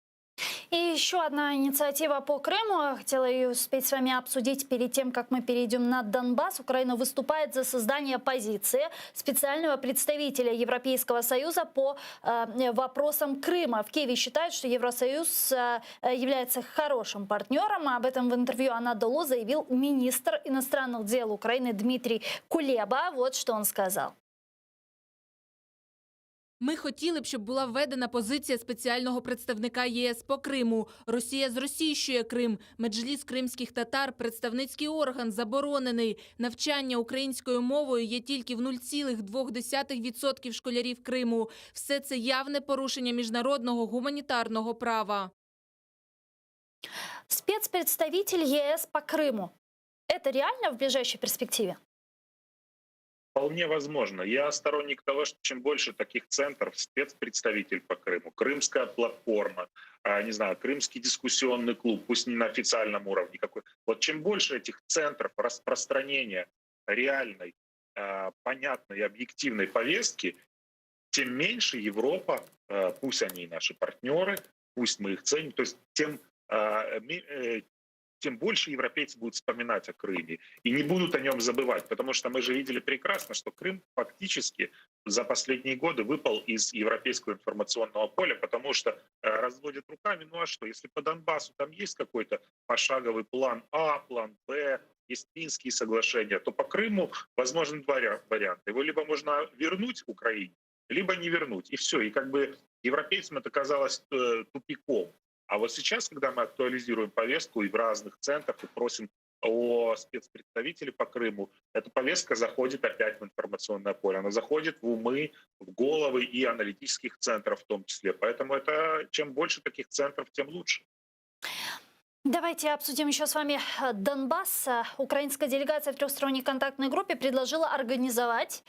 И еще одна инициатива по Крыму. Хотела ее успеть с вами обсудить перед тем, как мы перейдем на Донбасс. Украина выступает за создание позиции специального представителя Европейского Союза по вопросам Крыма. В Киеве считают, что Евросоюз является хорошим партнером. Об этом в интервью Анадолу заявил министр иностранных дел Украины Дмитрий Кулеба. Вот что он сказал. Ми хотіли б, щоб була введена позиція спеціального представника ЄС по Криму. Росія зросійщує Крим. Меджліс кримських татар, представницький орган, заборонений. Навчання українською мовою є тільки в 0,2% школярів Криму. Все це явне порушення міжнародного гуманітарного права. Спецпредставитель ЕС по Крыму. Это реально в ближайшей перспективе? Вполне возможно. Я сторонник того, что чем больше таких центров, спецпредставитель по Крыму, крымская платформа, не знаю, крымский дискуссионный клуб, пусть не на официальном уровне какой. Вот чем больше этих центров распространения реальной, понятной и объективной повестки, тем меньше Европа, пусть они и наши партнеры, пусть мы их ценим, то есть тем больше европейцы будут вспоминать о Крыме и не будут о нем забывать, потому что мы же видели прекрасно, что Крым фактически за последние годы выпал из европейского информационного поля, потому что разводят руками, ну а что, если по Донбассу там есть какой-то пошаговый план А, план Б, есть Минские соглашения, то по Крыму возможны два варианта. Его либо можно вернуть Украине, либо не вернуть. И все. И как бы европейцам это казалось тупиком. А вот сейчас, когда мы актуализируем повестку и в разных центрах и просим о спецпредставителе по Крыму, эта повестка заходит опять в информационное поле. Она заходит в умы, в головы и аналитических центров в том числе. Поэтому это чем больше таких центров, тем лучше. Давайте обсудим еще с вами Донбасс. Украинская делегация в трехсторонней контактной группе предложила организовать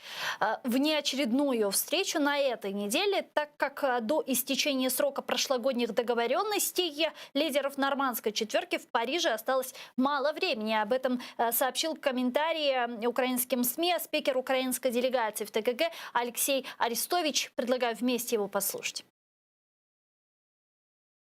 внеочередную встречу на этой неделе, так как до истечения срока прошлогодних договоренностей лидеров нормандской четверки в Париже осталось мало времени. Об этом сообщил в комментарии украинским СМИ спикер украинской делегации в ТКГ Алексей Арестович. Предлагаю вместе его послушать.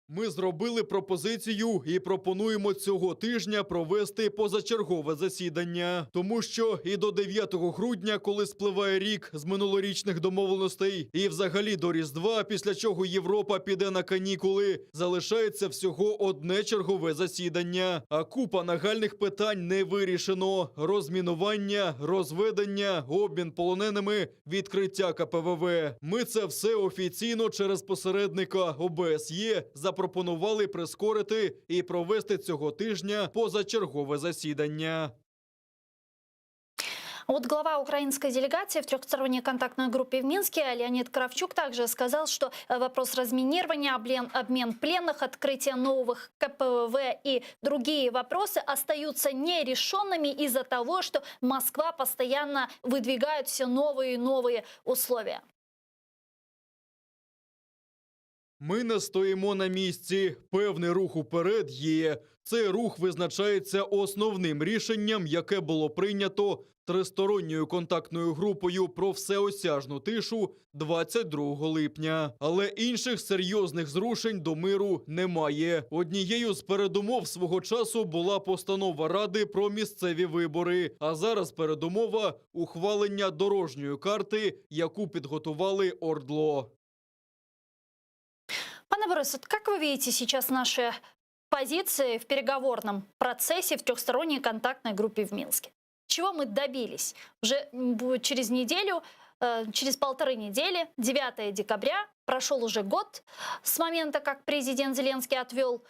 Ми зробили пропозицію і пропонуємо цього тижня провести позачергове засідання. Тому що і до 9 грудня, коли спливає рік з минулорічних домовленостей, і взагалі до Різдва, після чого Європа піде на канікули, залишається всього одне чергове засідання. А купа нагальних питань не вирішено. Розмінування, розведення, обмін полоненими, відкриття КПВВ. Ми це все офіційно через посередника ОБСЄ запропонували прискорити і провести цього тижня позачергове засідання. Вот глава украинской делегации в трехсторонней контактной группе в Минске Леонид Кравчук также сказал, что вопрос разминирования, обмен пленных, открытие новых КПВВ и другие вопросы остаются нерешенными из-за того, что Москва постоянно выдвигает все новые и новые условия. Ми не стоїмо на місці. Певний рух уперед є. Цей рух визначається основним рішенням, яке було прийнято тристоронньою контактною групою про всеосяжну тишу 22 липня. Але інших серйозних зрушень до миру немає. Однією з передумов свого часу була постанова Ради про місцеві вибори. А зараз передумова – ухвалення дорожньої карти, яку підготували ОРДЛО. Пане Борис, вот как вы видите сейчас наши позиции в переговорном процессе в трехсторонней контактной группе в Минске? Чего мы добились? Уже через неделю, через 1,5 недели, 9 декабря, прошел уже год с момента, как президент Зеленский отвел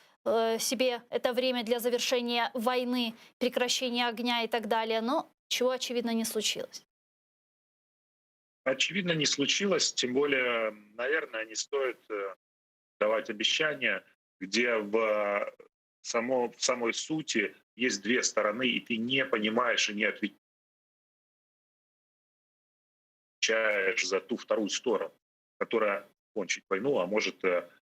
себе это время для завершения войны, прекращения огня и так далее. Но чего, очевидно, не случилось. Очевидно, не случилось, тем более, наверное, не стоит давать обещания, где в самой сути есть две стороны, и ты не понимаешь и не отвечаешь за ту вторую сторону, которая кончит войну, а может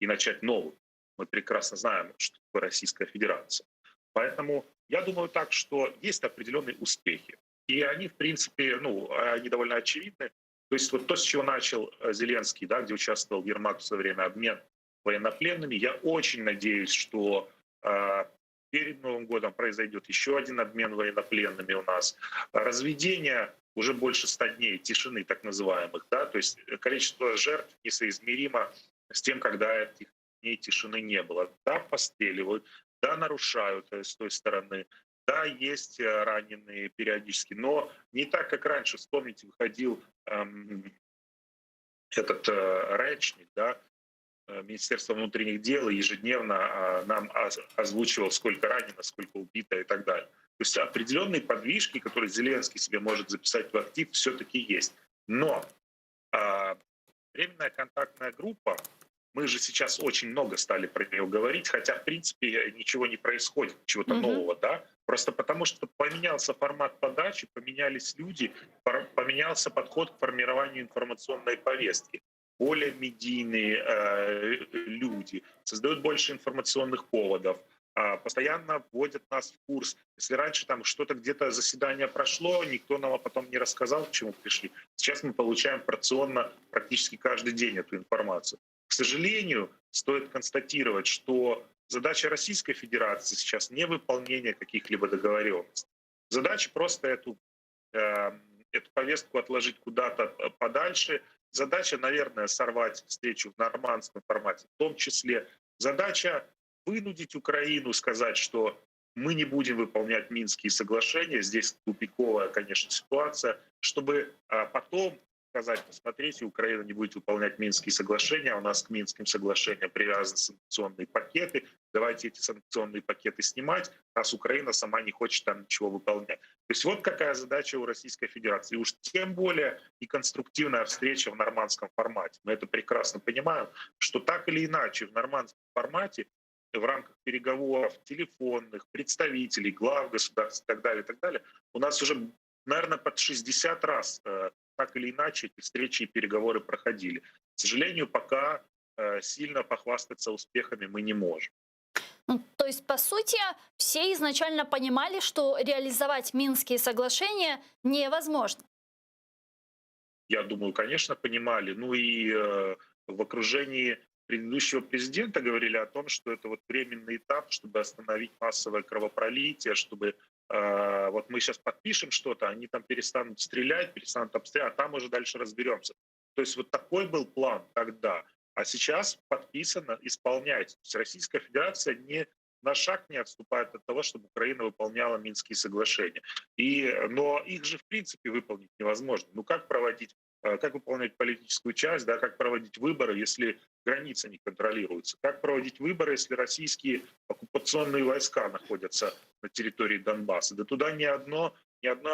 и начать новую. Мы прекрасно знаем, что такое Российская Федерация. Поэтому я думаю так, что есть определенные успехи. И они, в принципе, они довольно очевидны. То есть вот то, с чего начал Зеленский, да, где участвовал Ермак в свое время, обмен военнопленными. Я очень надеюсь, что перед Новым годом произойдет еще один обмен военнопленными у нас. Разведение уже больше 100 дней тишины, так называемых. Да? То есть количество жертв несоизмеримо с тем, когда этих дней тишины не было. Да, постреливают, да, нарушают с той стороны. Да, есть раненые периодически, но не так, как раньше. Вспомните, выходил этот речник, да, Министерство внутренних дел ежедневно нам озвучивал, сколько ранено, сколько убито и так далее. То есть определенные подвижки, которые Зеленский себе может записать в актив, все-таки есть. Но временная контактная группа, мы же сейчас очень много стали про нее говорить, хотя, в принципе, ничего не происходит, чего-то нового, да? Просто потому что поменялся формат подачи, поменялись люди, поменялся подход к формированию информационной повестки. Более медийные люди, создают больше информационных поводов, постоянно вводят нас в курс. Если раньше там что-то где-то заседание прошло, никто нам потом не рассказал, к чему пришли. Сейчас мы получаем порционно практически каждый день эту информацию. К сожалению, стоит констатировать, что задача Российской Федерации сейчас не выполнение каких-либо договоренностей. Задача просто эту повестку отложить куда-то подальше. Задача, наверное, сорвать встречу в нормандском формате, в том числе. Задача вынудить Украину сказать, что мы не будем выполнять Минские соглашения. Здесь тупиковая, конечно, ситуация. Чтобы потом сказать, посмотрите, Украина не будет выполнять Минские соглашения, а у нас к Минским соглашениям привязаны санкционные пакеты. Давайте эти санкционные пакеты снимать, раз Украина сама не хочет там ничего выполнять. То есть вот какая задача у Российской Федерации. И уж тем более и конструктивная встреча в нормандском формате. Мы это прекрасно понимаем, что так или иначе в нормандском формате в рамках переговоров телефонных, представителей, глав государств и так далее, у нас уже, наверное, под 60 раз так или иначе эти встречи и переговоры проходили. К сожалению, пока сильно похвастаться успехами мы не можем. То есть, по сути, все изначально понимали, что реализовать Минские соглашения невозможно. Я думаю, конечно, понимали. Ну и в окружении предыдущего президента говорили о том, что это вот временный этап, чтобы остановить массовое кровопролитие, чтобы вот мы сейчас подпишем что-то, они там перестанут стрелять, перестанут обстрелять, а там уже дальше разберемся. То есть вот такой был план тогда. А сейчас подписано, исполняется. То есть Российская Федерация ни на шаг не отступает от того, чтобы Украина выполняла Минские соглашения. Но их же в принципе выполнить невозможно. Ну как выполнять политическую часть, да, как проводить выборы, если границы не контролируются? Как проводить выборы, если российские оккупационные войска находятся на территории Донбасса? Да туда ни одна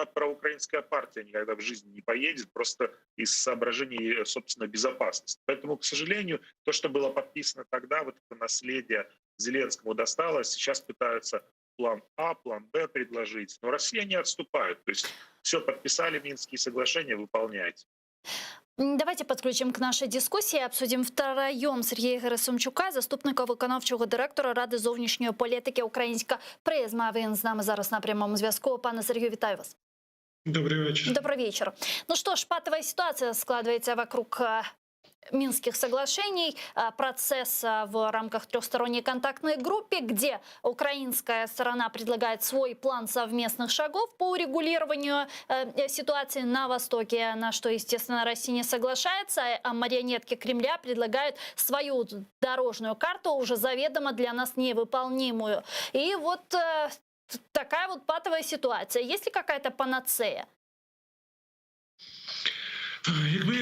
проукраинская партия никогда в жизни не поедет, просто из соображений, собственно, безопасности. Поэтому, к сожалению, то, что было подписано тогда, вот это наследие Зеленскому досталось, сейчас пытаются план А, план Б предложить. Но Россия не отступает. То есть все, подписали Минские соглашения, выполняйте. Давайте подключим к нашей дискуссии. Обсудим втроем Сергія Герасимчука, заступника виконавчого директора Ради зовнішньої політики Українська Призма. Він з нами зараз на прямому зв'язку. Пане Сергію, вітаю вас. Добрый вечер. Добрый вечер. Ну что ж, патовая ситуация складывается вокруг Минских соглашений, процесс в рамках трехсторонней контактной группы, где украинская сторона предлагает свой план совместных шагов по урегулированию ситуации на Востоке, на что, естественно, Россия не соглашается, а марионетки Кремля предлагают свою дорожную карту, уже заведомо для нас невыполнимую. И вот такая вот патовая ситуация. Есть ли какая-то панацея? Якби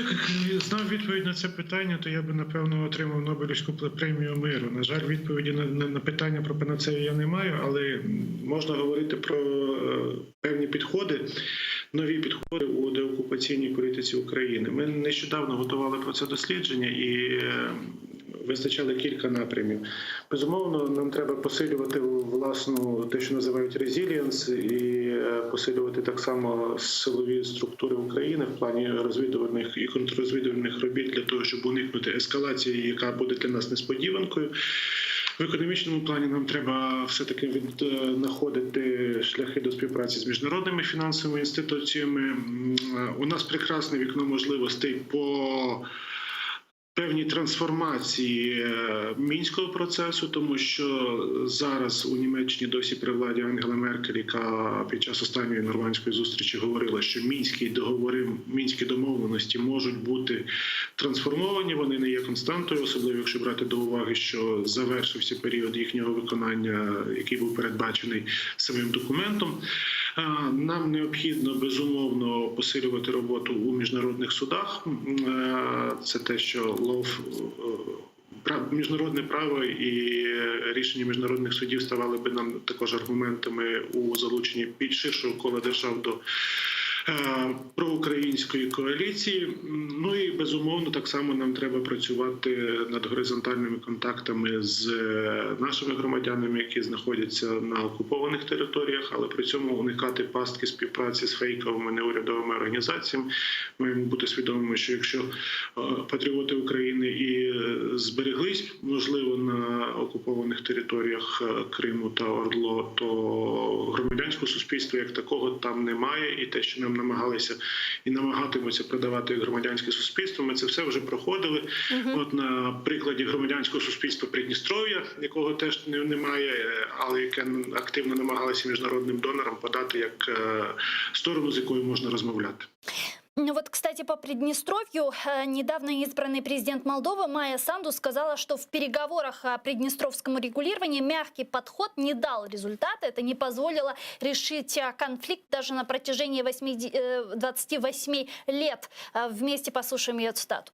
я знав відповідь на це питання, то я би, напевно, отримав Нобелівську премію миру. На жаль, відповіді на питання про панацею я не маю, але можна говорити про певні підходи, нові підходи у деокупаційній політиці України. Ми нещодавно готували про це дослідження і визначали кілька напрямів. Безумовно, нам треба посилювати власну, те, що називають резилієнс, і посилювати так само силові структури України в плані розвідувальних і контррозвідувальних робіт для того, щоб уникнути ескалації, яка буде для нас несподіванкою. В економічному плані нам треба все-таки знаходити шляхи до співпраці з міжнародними фінансовими інституціями. У нас прекрасне вікно можливостей по певні трансформації мінського процесу, тому що зараз у Німеччині досі при владі Ангела Меркель, яка під час останньої нормандської зустрічі говорила, що мінські договори, мінські домовленості можуть бути трансформовані, вони не є константою, особливо якщо брати до уваги, що завершився період їхнього виконання, який був передбачений самим документом. Нам необхідно, безумовно, посилювати роботу у міжнародних судах. Це те, що міжнародне право і рішення міжнародних судів ставали би нам також аргументами у залученні більш ширшого кола держав до проукраїнської коаліції. Ну і, безумовно, так само нам треба працювати над горизонтальними контактами з нашими громадянами, які знаходяться на окупованих територіях, але при цьому уникати пастки співпраці з фейковими неурядовими організаціями. Ми маємо бути свідомими, що якщо патріоти України і збереглись, можливо, на окупованих територіях Криму та ОРДЛО, то громадянського суспільства як такого там немає, і те, що нам намагалися і намагатимуться продавати громадянське суспільство. Ми це все вже проходили. От на прикладі громадянського суспільства Придністров'я, якого теж немає, але яке активно намагалися міжнародним донорам подати як сторону, з якою можна розмовляти. Вот, кстати, по Приднестровью недавно избранный президент Молдовы Майя Санду сказала, что в переговорах о приднестровском регулировании мягкий подход не дал результата. Это не позволило решить конфликт даже на протяжении 28 лет. Вместе послушаем ее цитату.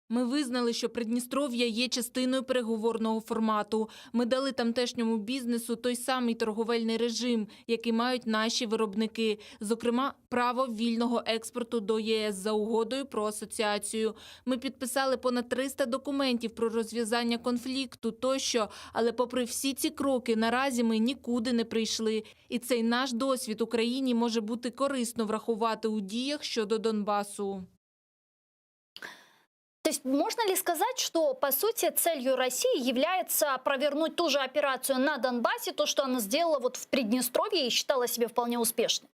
Ми визнали, що Придністров'я є частиною переговорного формату. Ми дали тамтешньому бізнесу той самий торговельний режим, який мають наші виробники. Зокрема, право вільного експорту до ЄС за угодою про асоціацію. Ми підписали понад 300 документів про розв'язання конфлікту тощо, але попри всі ці кроки, наразі ми нікуди не прийшли. І цей наш досвід Україні може бути корисно врахувати у діях щодо Донбасу. То есть можно ли сказать, что, по сути, целью России является провернуть ту же операцию на Донбассе, то, что она сделала вот в Приднестровье и считала себе вполне успешной?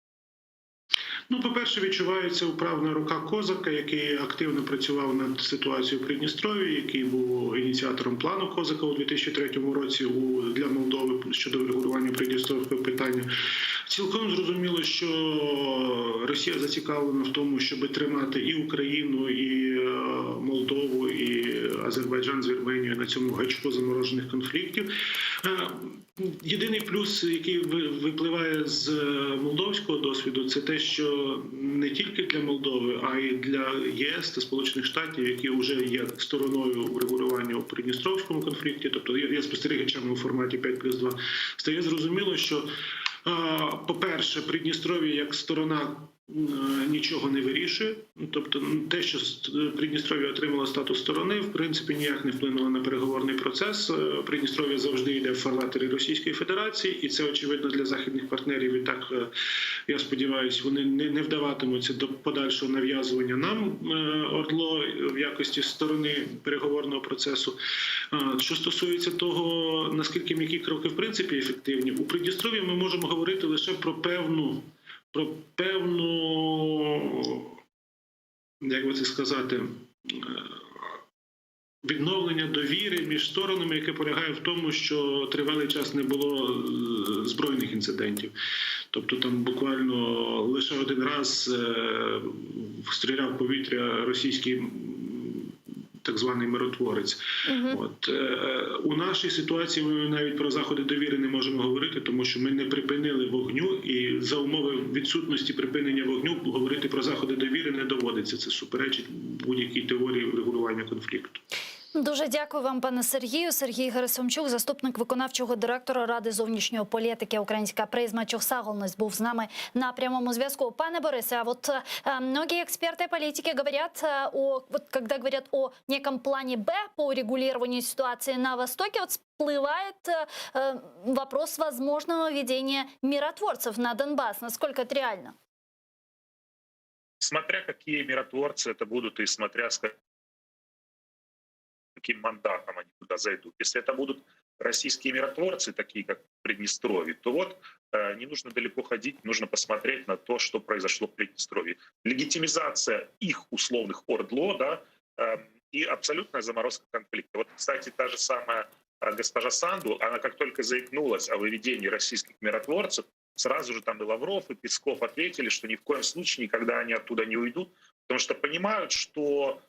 Ну, по-перше, відчувається управна рука Козака, який активно працював над ситуацією в Придністров'ї, який був ініціатором плану Козака у 2003 році для Молдови щодо врегулювання придністровського питання. Цілком зрозуміло, що Росія зацікавлена в тому, щоб тримати і Україну, і Молдову, і Азербайджан з Вірменією на цьому гачку заморожених конфліктів. Єдиний плюс, який випливає з молдовського досвіду, це те, що не тільки для Молдови, а й для ЄС та Сполучених Штатів, які вже є стороною урегулювання у Придністровському конфлікті, тобто є спостерігачами у форматі 5+2, стає зрозуміло, що, по-перше, Придністров'я як сторона нічого не вирішує. Тобто те, що Придністров'я отримало статус сторони, в принципі, ніяк не вплинуло на переговорний процес. Придністров'я завжди йде в фарватері Російської Федерації, і це очевидно для західних партнерів. І так, я сподіваюся, вони не вдаватимуться до подальшого нав'язування нам ОРДЛО в якості сторони переговорного процесу. Що стосується того, наскільки м'які кроки в принципі ефективні, у Придністров'ї ми можемо говорити лише про певну, як би це сказати, відновлення довіри між сторонами, яке полягає в тому, що тривалий час не було збройних інцидентів. Тобто там буквально лише один раз стріляв в повітря російський так званий миротворець. От у нашій ситуації ми навіть про заходи довіри не можемо говорити, тому що ми не припинили вогню, і за умови відсутності припинення вогню говорити про заходи довіри не доводиться. Це суперечить будь-якій теорії регулювання конфлікту. Дуже дякую вам, пане Сергію. Сергій Герасимчук, заступник виконавчого директора Ради зовнішньої політики «Українська призма» Чохсаголність, був з нами на прямому зв'язку. Пане Борисе, а вот многие эксперты политики говорят, когда говорят о неком плане «Б» по урегулированию ситуации на Востоке, вот всплывает вопрос возможного введения миротворцев на Донбасс. Насколько это реально? Смотря какие миротворцы это будут и смотря с каким мандатом они туда зайдут. Если это будут российские миротворцы, такие как в Приднестровье, то вот не нужно далеко ходить, нужно посмотреть на то, что произошло в Приднестровье. Легитимизация их условных ОРДЛО, да, и абсолютная заморозка конфликта. Вот, кстати, та же самая госпожа Санду, она как только заикнулась о выведении российских миротворцев, сразу же там и Лавров, и Песков ответили, что ни в коем случае никогда они оттуда не уйдут, потому что понимают, что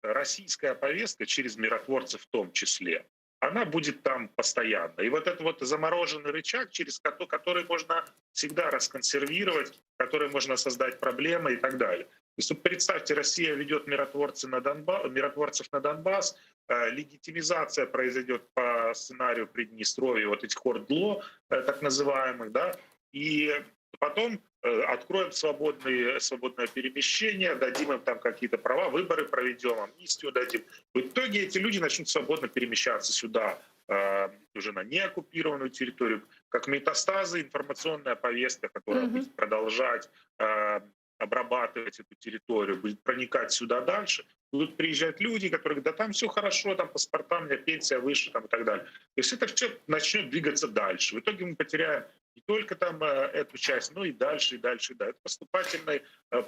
российская повестка, через миротворцев в том числе, она будет там постоянно. И вот этот вот замороженный рычаг, через который можно всегда расконсервировать, который можно создать проблемы и так далее. То есть представьте, Россия ведет миротворцев на Донбасс, легитимизация произойдет по сценарию Приднестровья, вот этих ОРДЛО, так называемых, да, и потом откроем свободное перемещение, дадим им там какие-то права, выборы проведем, амнистию дадим. В итоге эти люди начнут свободно перемещаться сюда, уже на неоккупированную территорию, как метастазы, информационная повестка, которая будет продолжать обрабатывать эту территорию, будет проникать сюда дальше. Будут приезжать люди, которые говорят, да там все хорошо, там паспорта, у меня пенсия выше там, и так далее. То есть это все начнет двигаться дальше. В итоге мы потеряем не только там эту часть, но и дальше, и дальше, и дальше. Это поступательный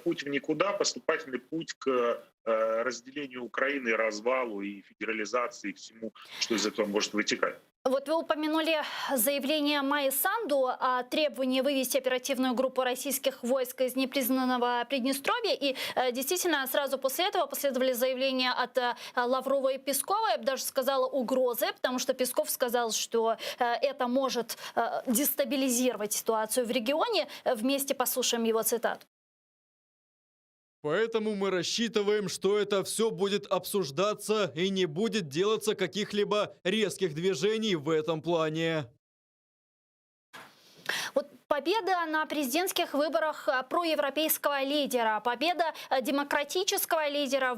путь в никуда, поступательный путь к разделению Украины, развалу и федерализации, и всему, что из этого может вытекать. Вот вы упомянули заявление Майи Санду о требовании вывести оперативную группу российских войск из непризнанного Приднестровья. И действительно сразу после этого последовали заявления от Лаврова и Пескова. Я бы даже сказала угрозы, потому что Песков сказал, что это может дестабилизировать ситуацию в регионе. Вместе послушаем его цитату. Поэтому мы рассчитываем, что это все будет обсуждаться и не будет делаться каких-либо резких движений в этом плане. Вот победа на президентских выборах проевропейского лидера, победа демократического лидера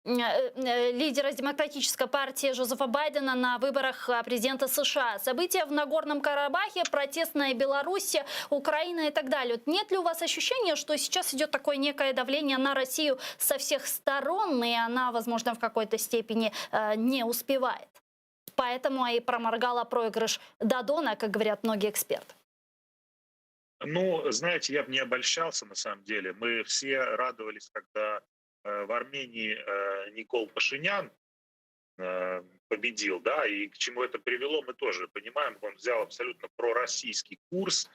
лидера демократической партии Джозефа Байдена на выборах президента США, события в Нагорном Карабахе, протестная Беларусь, Украина и так далее. Вот нет ли у вас ощущения, что сейчас идет такое некое давление на Россию со всех сторон, и она, возможно, в какой-то степени не успевает? Поэтому и проморгала проигрыш Додона, как говорят многие эксперты. Ну, знаете, я бы не обольщался на самом деле. Мы все радовались, когда в Армении Никол Пашинян победил, да, и к чему это привело, мы тоже понимаем. Он взял абсолютно пророссийский курс,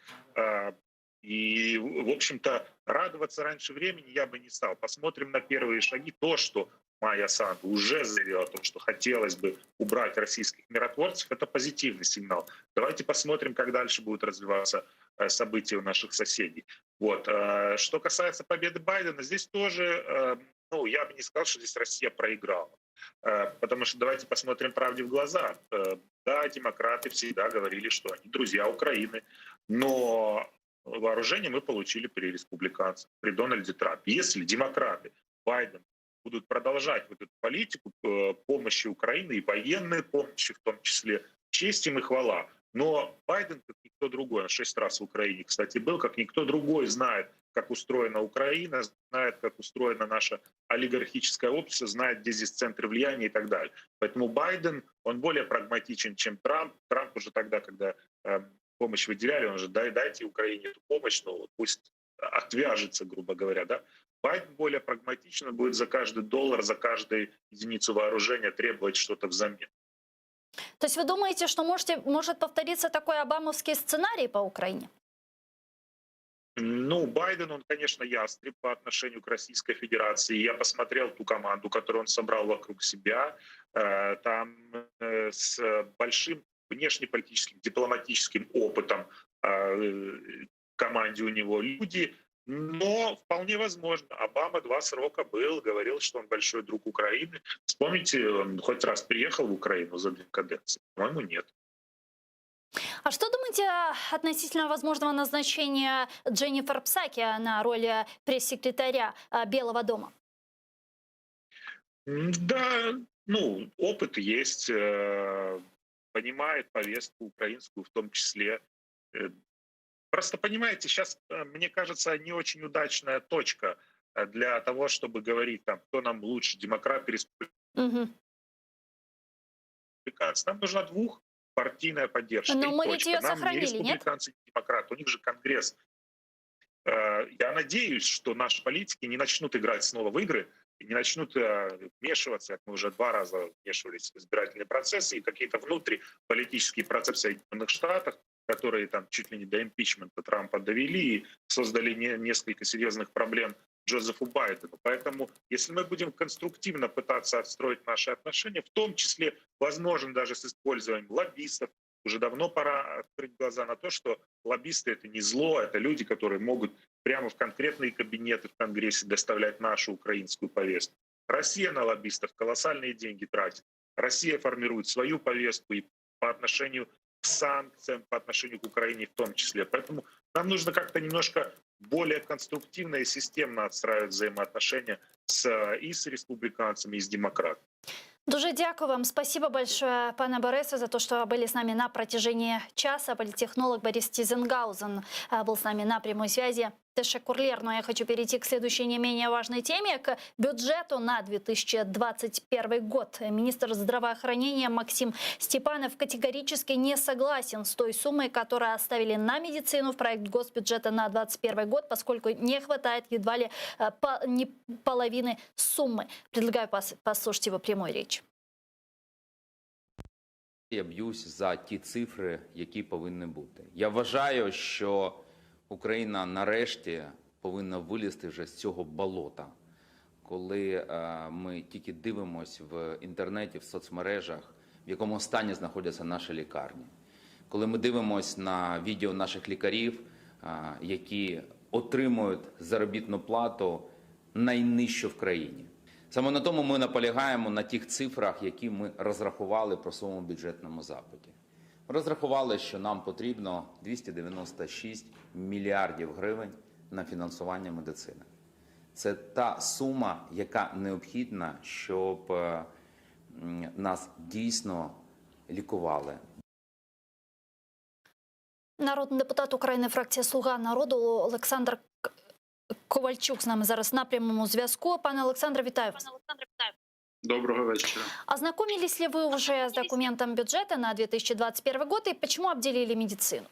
и, в общем-то, радоваться раньше времени я бы не стал. Посмотрим на первые шаги. То, что Майя Санду уже заявила о том, что хотелось бы убрать российских миротворцев, это позитивный сигнал. Давайте посмотрим, как дальше будут развиваться события у наших соседей. Вот. Что касается победы Байдена, здесь тоже, ну, я бы не сказал, что здесь Россия проиграла. Потому что давайте посмотрим правде в глаза. Да, демократы всегда говорили, что они друзья Украины, но вооружения мы получили при республиканцах, при Дональде Трампе. Если демократы, Байден, будут продолжать вот эту политику помощи Украине и военной помощи в том числе, честь им и хвала. Но Байден, как никто другой, он 6 раз в Украине, кстати, был, как никто другой знает, как устроена Украина, знает, как устроено наше олигархическое общество, знает, где здесь центры влияния и так далее. Поэтому Байден, он более прагматичен, чем Трамп. Трамп уже тогда, когда помощь выделяли, он же дайте Украине эту помощь, но вот пусть отвяжется, грубо говоря. Да? Байден более прагматичен, будет за каждый доллар, за каждую единицу вооружения требовать что-то взамен. То есть вы думаете, что может повториться такой обамовский сценарий по Украине? Ну, Байден, он, конечно, ястреб по отношению к Российской Федерации. Я посмотрел ту команду, которую он собрал вокруг себя. Там с большим внешнеполитическим, дипломатическим опытом команде у него люди. Но вполне возможно. Обама 2 срока был, говорил, что он большой друг Украины. Вспомните, он хоть раз приехал в Украину за 2 каденции? По-моему, нет. А что думаете относительно возможного назначения Дженнифер Псаки на роль пресс-секретаря Белого дома? Да, ну, опыт есть, понимает повестку украинскую в том числе. Просто, понимаете, сейчас, мне кажется, не очень удачная точка для того, чтобы говорить, там, кто нам лучше, демократ или республиканец. Нам нужна двухпартийная поддержка. Но мы точка. ведь ее Нам сохранили, не республиканцы, не демократы, у них же Конгресс. Я надеюсь, что наши политики не начнут играть снова в игры, и не начнут вмешиваться, как мы уже 2 раза вмешивались в избирательные процессы, и какие-то внутриполитические процессы в Соединенных Штатах, которые там чуть ли не до импичмента Трампа довели и создали несколько серьезных проблем Джозефу Байдену. Поэтому, если мы будем конструктивно пытаться отстроить наши отношения, в том числе, возможно, даже с использованием лоббистов, уже давно пора открыть глаза на то, что лоббисты — это не зло, это люди, которые могут прямо в конкретные кабинеты в Конгрессе доставлять нашу украинскую повестку. Россия на лоббистов колоссальные деньги тратит. Россия формирует свою повестку и по отношению к санкциям, по отношению к Украине в том числе. Поэтому нам нужно как-то немножко более конструктивно и системно отстраивать взаимоотношения и с республиканцами, и с демократами. Дуже дякую вам. Спасибо большое, пане Борисе, за то, что были с нами на протяжении часа. Политтехнолог Борис Тизенгаузен был с нами на прямой связи. Тешекурлер. Но я хочу перейти к следующей не менее важной теме, к бюджету на 2021 год. Министр здравоохранения Максим Степанов категорически не согласен с той суммой, которую оставили на медицину в проект госбюджета на 2021 год, поскольку не хватает едва ли не половины суммы. Предлагаю послушать его прямую речь. Я б'юсь за ті цифри, які повинні бути. Я вважаю, що Україна нарешті повинна вилізти вже з цього болота, коли ми тільки дивимося в інтернеті, в соцмережах, в якому стані знаходяться наші лікарні. Коли ми дивимося на відео наших лікарів, які отримують заробітну плату найнижчу в країні. Саме на тому ми наполягаємо на тих цифрах, які ми розрахували про своєму бюджетному запиті. Ми розрахували, що нам потрібно 296 мільярдів гривень на фінансування медицини. Це та сума, яка необхідна, щоб нас дійсно лікували. Народний депутат України, фракція «Слуга народу» Олександр Ковальчук з нами зараз на прямому зв'язку. Пане Олександре, вітаю вас. Доброго вечера. Ознакомились ли вы уже с документом бюджета на 2021 год и почему обделили медицину?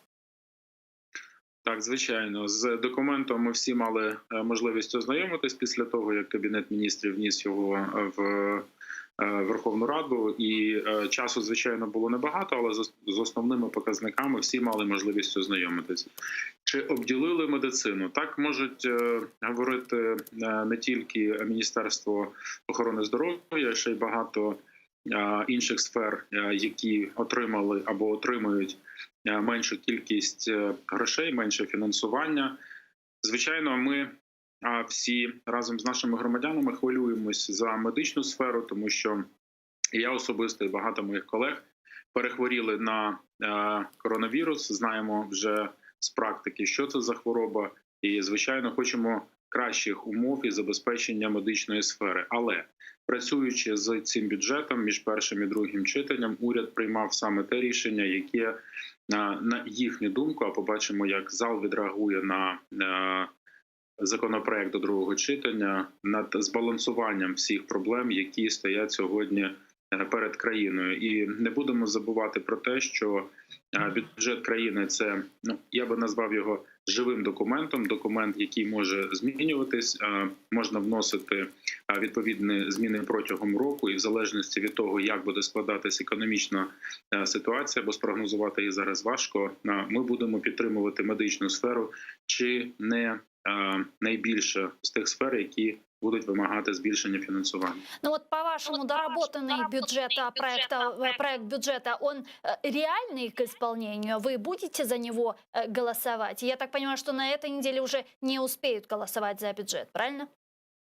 Так, звичайно. З документом ми всі мали можливість ознайомитись після того, як Кабінет міністрів вніс його в Верховну Раду. І часу, звичайно, було небагато, але з основними показниками всі мали можливість ознайомитися. Чи обділили медицину? Так можуть говорити не тільки Міністерство охорони здоров'я, ще й багато інших сфер, які отримали або отримують меншу кількість грошей, менше фінансування. Звичайно, ми всі разом з нашими громадянами хвилюємось за медичну сферу, тому що я особисто і багато моїх колег перехворіли на коронавірус. Знаємо вже з практики, що це за хвороба, і звичайно хочемо кращих умов і забезпечення медичної сфери. Але працюючи з цим бюджетом між першим і другим читанням, уряд приймав саме те рішення, яке на їхню думку, а побачимо, як зал відреагує на законопроект до другого читання, над збалансуванням всіх проблем, які стоять сьогодні перед країною. І не будемо забувати про те, що бюджет країни – це, я би назвав його живим документом, документ, який може змінюватись, можна вносити відповідні зміни протягом року, і в залежності від того, як буде складатись економічна ситуація, бо спрогнозувати її зараз важко, ми будемо підтримувати медичну сферу чи не найбільше з тих сфер, які будуть вимагати збільшення фінансування. Ну вот по-вашему, доработанный проект бюджета, он реальный к исполнению? Вы будете за него голосовать? Я так понимаю, что на этой неделе уже не успеют голосовать за бюджет, правильно?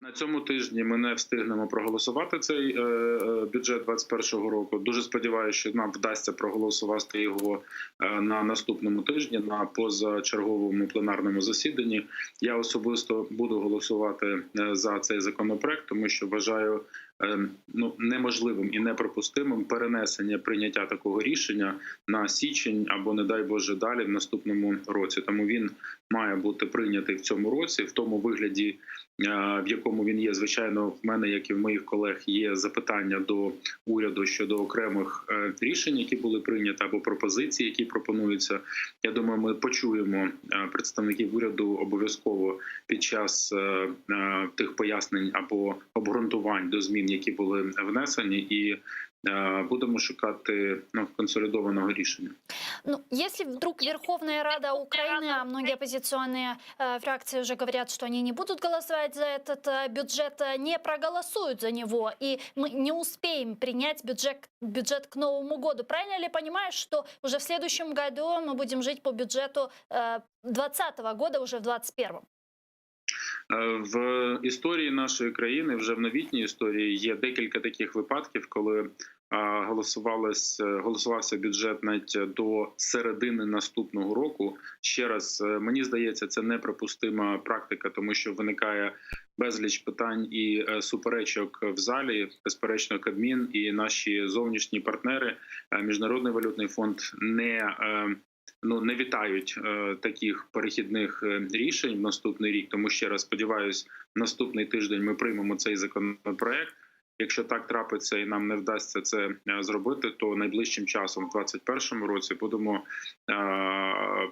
На цьому тижні ми не встигнемо проголосувати цей бюджет 2021 року. Дуже сподіваюся, що нам вдасться проголосувати його на наступному тижні, на позачерговому пленарному засіданні. Я особисто буду голосувати за цей законопроект, тому що вважаю неможливим і неприпустимим перенесення прийняття такого рішення на січень або, не дай Боже, далі в наступному році. Тому він має бути прийнятий в цьому році, в тому вигляді, в якому він є. Звичайно, в мене, як і в моїх колег, є запитання до уряду щодо окремих рішень, які були прийняті, або пропозицій, які пропонуються. Я думаю, ми почуємо представників уряду обов'язково під час тих пояснень або обґрунтувань до змін, які були внесені, і будемо шукати консолідованого рішення. Если вдруг Верховная Рада Украины, а многие оппозиционные фракции уже говорят, что они не будут голосовать за этот бюджет, не проголосуют за него, и мы не успеем принять бюджет к Новому году. Правильно ли понимаешь, что уже в следующем году мы будем жить по бюджету 2020 года, уже в 2021? В історії нашої країни, вже в новітній історії, є декілька таких випадків, коли голосувався бюджет навіть до середини наступного року. Ще раз, мені здається, це неприпустима практика, тому що виникає безліч питань і суперечок в залі. Безперечно, Кабмін і наші зовнішні партнери, Міжнародний валютний фонд, не вітають таких перехідних рішень в наступний рік. Тому ще раз сподіваюся, наступний тиждень ми приймемо цей законопроект. Якщо так трапиться і нам не вдасться це зробити, то найближчим часом, в 2021 році, будемо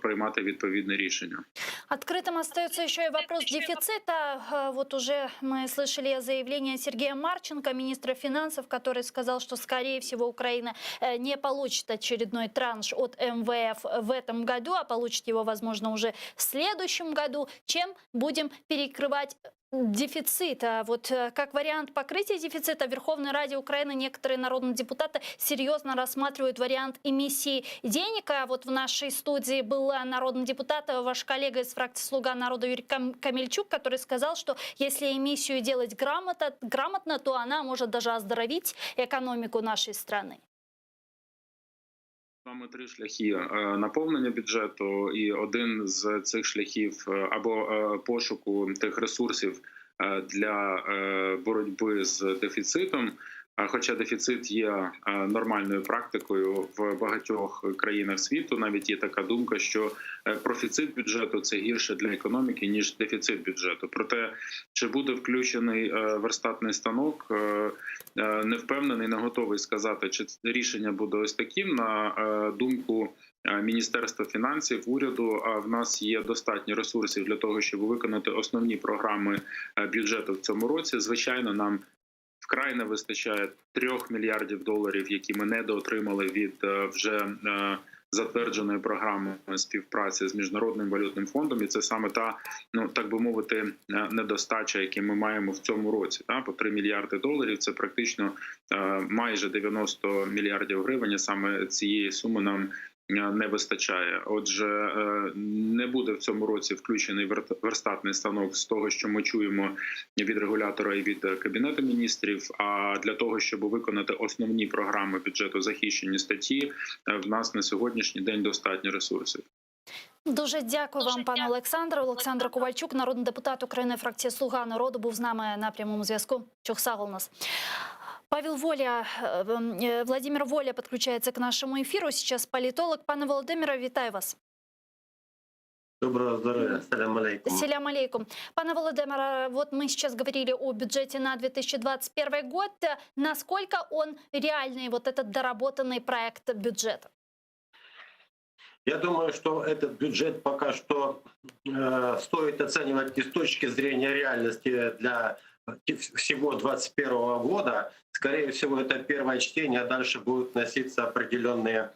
приймати відповідне рішення. Открытым остается еще и вопрос дефицита. Вот уже мы слышали заявление Сергея Марченко, министра финансов, который сказал, что, скорее всего, Украина не получит очередной транш от МВФ в этом году, а получит его, возможно, уже в следующем году. Чем будем перекрывать дефицит? Вот как вариант покрытия дефицита в Верховной Раде Украины некоторые народные депутаты серьезно рассматривают вариант эмиссии денег. А вот в нашей студии был народный депутат, ваш коллега из фракции «Слуга народа» Юрий Камельчук, который сказал, что если эмиссию делать грамотно, то она может даже оздоровить экономику нашей страны. Mamy три шляхи наповнення бюджету, і один з цих шляхів або пошуку тих ресурсів для боротьби з дефіцитом. Хоча дефіцит є нормальною практикою в багатьох країнах світу, навіть є така думка, що профіцит бюджету – це гірше для економіки, ніж дефіцит бюджету. Проте, чи буде включений верстатний станок, не впевнений, не готовий сказати, чи рішення буде ось таким. На думку Міністерства фінансів, уряду, в нас є достатньо ресурсів для того, щоб виконати основні програми бюджету в цьому році. Звичайно, нам вкрай не вистачає 3 мільярдів доларів, які ми недоотримали від вже затвердженої програми співпраці з Міжнародним валютним фондом. І це саме та, так би мовити, недостача, яку ми маємо в цьому році. По 3 мільярди доларів – це практично майже 90 мільярдів гривень. Саме цієї суми нам не вистачає. Отже, не буде в цьому році включений верстатний станок з того, що ми чуємо від регулятора і від Кабінету міністрів. А для того, щоб виконати основні програми бюджету захищені статті, в нас на сьогоднішній день достатньо ресурсів. Дуже дякую вам, пане Олександре. Олександр Ковальчук, народний депутат України, фракція «Слуга народу», був з нами на прямому зв'язку. Чухсагол нас. Павел Воля, Владимир Воля подключается к нашему эфиру. Сейчас политолог. Пане Володимире, вітаю вас. Доброго здоровья. Салям алейкум. Салям алейкум. Пане Володимире, вот мы сейчас говорили о бюджете на 2021 год. Насколько он реальный, вот этот доработанный проект бюджета? Я думаю, что этот бюджет пока что стоит оценивать не с точки зрения реальности для всего 2021 года. Скорее всего, это первое чтение, а дальше будут вноситься определенные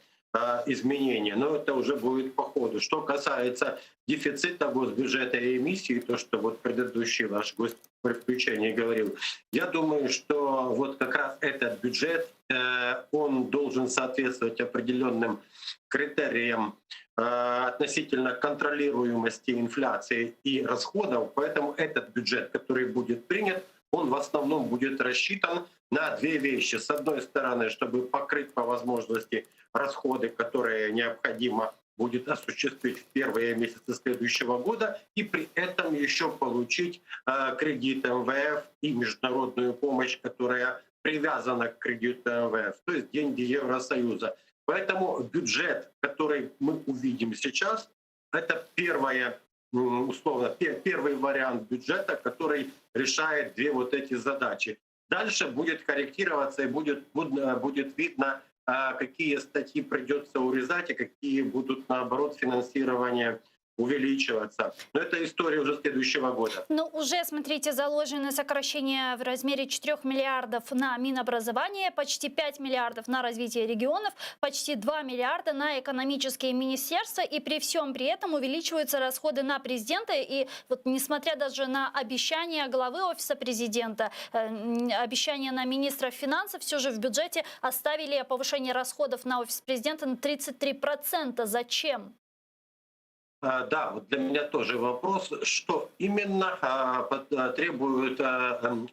изменения. Но это уже будет по ходу. Что касается дефицита госбюджета и эмиссии, то, что вот предыдущий ваш гость при включении говорил, я думаю, что вот как раз этот бюджет, он должен соответствовать определенным критериям относительно контролируемости инфляции и расходов. Поэтому этот бюджет, который будет принят, он в основном будет рассчитан на две вещи. С одной стороны, чтобы покрыть по возможности расходы, которые необходимо будет осуществить в первые месяцы следующего года, и при этом еще получить кредит МВФ и международную помощь, которая привязана к кредиту МВФ, то есть деньги Евросоюза. Поэтому бюджет, который мы увидим сейчас, это условно первый вариант бюджета, который решает две вот эти задачи. Дальше будет корректироваться и будет видно, какие статьи придется урезать, и какие будут, наоборот, финансирование увеличиваться. Но это история уже следующего года. Ну, уже, смотрите, заложено сокращение в размере 4 миллиардов на Минобразование, почти 5 миллиардов на развитие регионов, почти 2 миллиарда на экономические министерства, и при всем при этом увеличиваются расходы на президента, и вот несмотря даже на обещания главы Офиса президента, обещания на министра финансов, все же в бюджете оставили повышение расходов на Офис президента на 33%. Зачем? Да, вот для меня тоже вопрос, что именно требует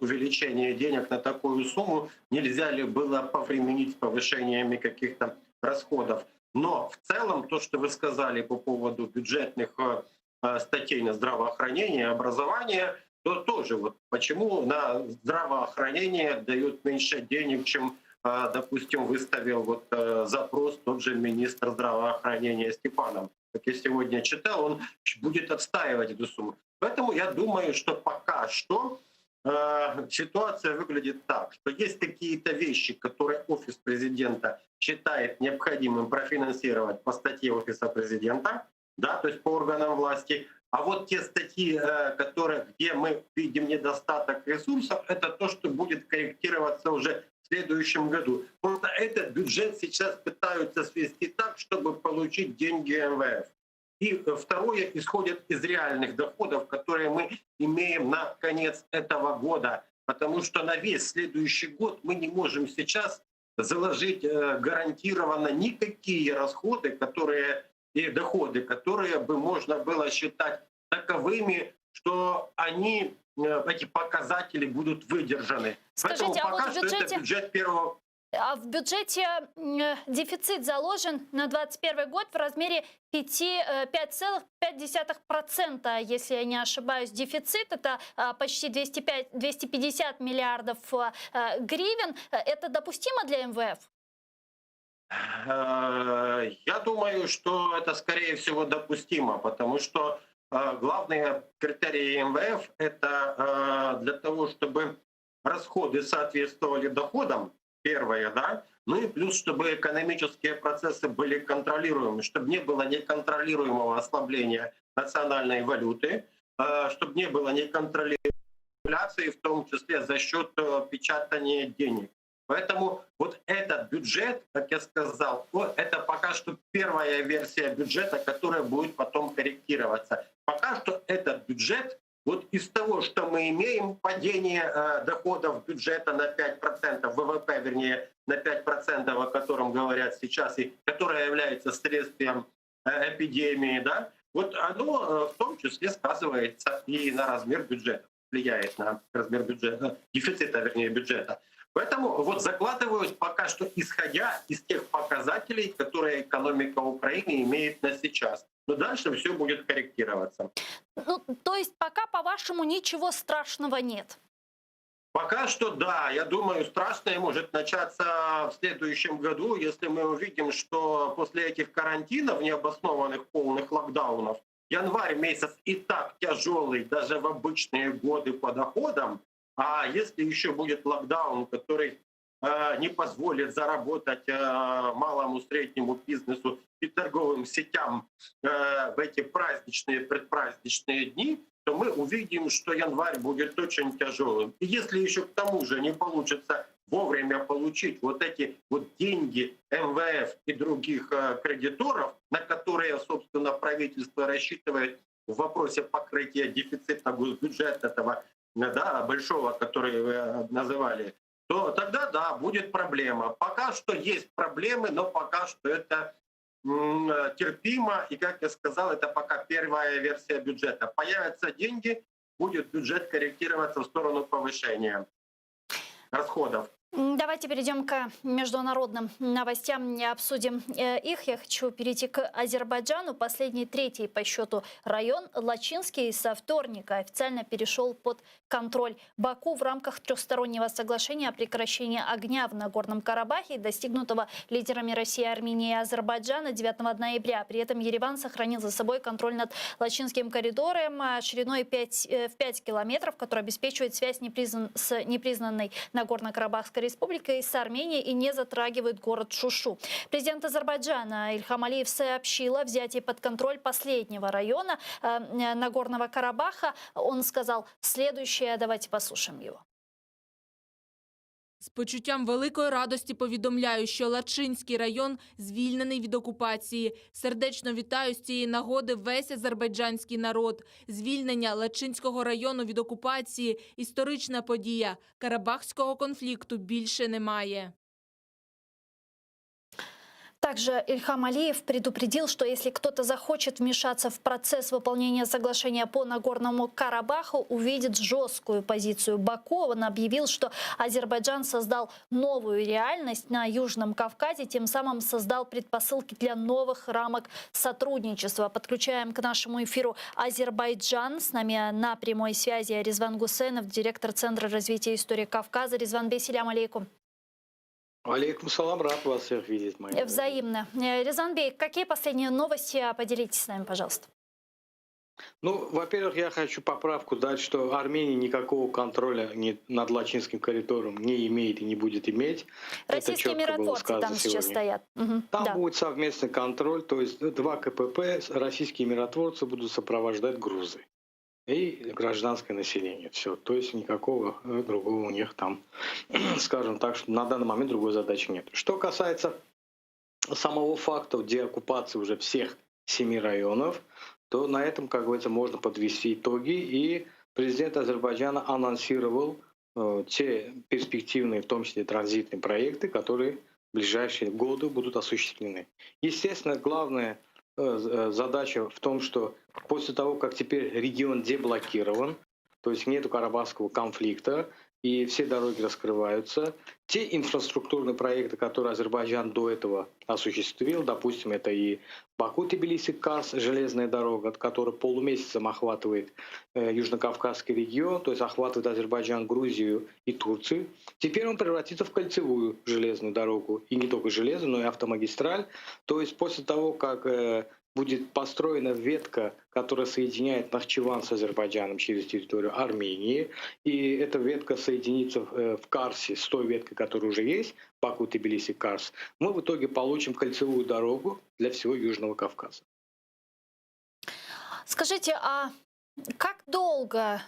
увеличения денег на такую сумму, нельзя ли было повременить с повышениями каких-то расходов. Но в целом то, что вы сказали по поводу бюджетных статей на здравоохранение и образование, то тоже вот почему на здравоохранение дают меньше денег, чем, допустим, выставил вот запрос тот же министр здравоохранения Степанов. Как я сегодня читал, он будет отстаивать эту сумму. Поэтому я думаю, что пока что ситуация выглядит так, что есть какие-то вещи, которые Офис президента считает необходимым профинансировать по статье Офиса президента, да, то есть по органам власти. А вот те статьи, где мы видим недостаток ресурсов, это то, что будет корректироваться уже в следующем году. Просто этот бюджет сейчас пытаются свести так, чтобы получить деньги МВФ. И второе, исходит из реальных доходов, которые мы имеем на конец этого года. Потому что на весь следующий год мы не можем сейчас заложить гарантированно никакие расходы, и доходы, которые бы можно было считать таковыми, что эти показатели будут выдержаны. Скажите, поэтому пока вот что это бюджет первого. А в бюджете дефицит заложен на 2021 год в размере 5,5%, если я не ошибаюсь. Дефицит — это почти 250 миллиардов гривен. Это допустимо для МВФ? Я думаю, что это, скорее всего, допустимо, потому что главные критерии МВФ — это для того, чтобы расходы соответствовали доходам, первое, да, ну и плюс, чтобы экономические процессы были контролируемы, чтобы не было неконтролируемого ослабления национальной валюты, чтобы не было неконтролируемой инфляции, в том числе за счет печатания денег. Поэтому вот этот бюджет, как я сказал, это пока что первая версия бюджета, которая будет потом корректироваться. Пока что этот бюджет, вот из того, что мы имеем, падение доходов бюджета на 5%, ВВП, вернее, на 5%, о котором говорят сейчас, и которое является следствием эпидемии, да, вот оно в том числе сказывается и на размер бюджета, влияет на размер бюджета, дефицита, вернее, бюджета. Поэтому вот закладывают пока что, исходя из тех показателей, которые экономика Украины имеет на сейчас. Но дальше все будет корректироваться. Ну, то есть пока, по-вашему, ничего страшного нет? Пока что да, я думаю, страшное может начаться в следующем году, если мы увидим, что после этих карантинов, необоснованных полных локдаунов, январь месяц и так тяжелый даже в обычные годы по доходам, а если еще будет локдаун, который не позволит заработать малому среднему бизнесу и торговым сетям в эти праздничные, предпраздничные дни, то мы увидим, что январь будет очень тяжелым. И если еще к тому же не получится вовремя получить вот эти вот деньги МВФ и других кредиторов, на которые, собственно, правительство рассчитывает в вопросе покрытия дефицита госбюджета этого, да, большого, который вы называли, то тогда, да, будет проблема. Пока что есть проблемы, но пока что это терпимо. И, как я сказал, это пока первая версия бюджета. Появятся деньги, будет бюджет корректироваться в сторону повышения расходов. Давайте перейдем к международным новостям и обсудим их. Я хочу перейти к Азербайджану. Последний, третий по счету район Лачинский со вторника официально перешел под контроль Баку в рамках трехстороннего соглашения о прекращении огня в Нагорном Карабахе, достигнутого лидерами России, Армении и Азербайджана 9 ноября. При этом Ереван сохранил за собой контроль над Лачинским коридором шириной в 5 километров, который обеспечивает связь с непризнанной Нагорно-Карабахской республикой с Арменией и не затрагивает город Шушу. Президент Азербайджана Ильхам Алиев сообщил о взятии под контроль последнего района Нагорного Карабаха. Он сказал следующее. Давайте послушаем его. З почуттям великої радості повідомляю, що Лачинський район звільнений від окупації. Сердечно вітаю з цієї нагоди весь азербайджанський народ. Звільнення Лачинського району від окупації – історична подія. Карабахського конфлікту більше немає. Также Ильхам Алиев предупредил, что если кто-то захочет вмешаться в процесс выполнения соглашения по Нагорному Карабаху, увидит жесткую позицию Баку. Он объявил, что Азербайджан создал новую реальность на Южном Кавказе, тем самым создал предпосылки для новых рамок сотрудничества. Подключаем к нашему эфиру Азербайджан. С нами на прямой связи Резван Гусейнов, директор Центра развития истории Кавказа. Резван Бей, салям алейкум. Алейкум салам, рад вас всех видеть. Взаимно. Резван Бей, какие последние новости? Поделитесь с нами, пожалуйста. Ну, во-первых, я хочу поправку дать, что Армения никакого контроля над Лачинским коридором не имеет и не будет иметь. Российские миротворцы там сейчас стоят. Угу. Там будет совместный контроль, то есть 2 КПП, российские миротворцы будут сопровождать грузы и гражданское население. Все. То есть никакого другого у них там, скажем так, что на данный момент другой задачи нет. Что касается самого факта деоккупации уже всех 7 районов, то на этом, как говорится, можно подвести итоги. И президент Азербайджана анонсировал те перспективные, в том числе транзитные проекты, которые в ближайшие годы будут осуществлены. Естественно, главная задача в том, что после того, как теперь регион деблокирован, то есть нету карабахского конфликта, и все дороги раскрываются, те инфраструктурные проекты, которые Азербайджан до этого осуществил, допустим, это и Баку-Тбилиси-Карс, железная дорога, которая полумесяцем охватывает Южно-Кавказский регион, то есть охватывает Азербайджан, Грузию и Турцию. Теперь он превратится в кольцевую железную дорогу, и не только железную, но и автомагистраль. То есть после того, как будет построена ветка, которая соединяет Нахчеван с Азербайджаном через территорию Армении. И эта ветка соединится в Карсе с той веткой, которая уже есть, Баку-Тбилиси-Карс. Мы в итоге получим кольцевую дорогу для всего Южного Кавказа. Скажите, а как долго,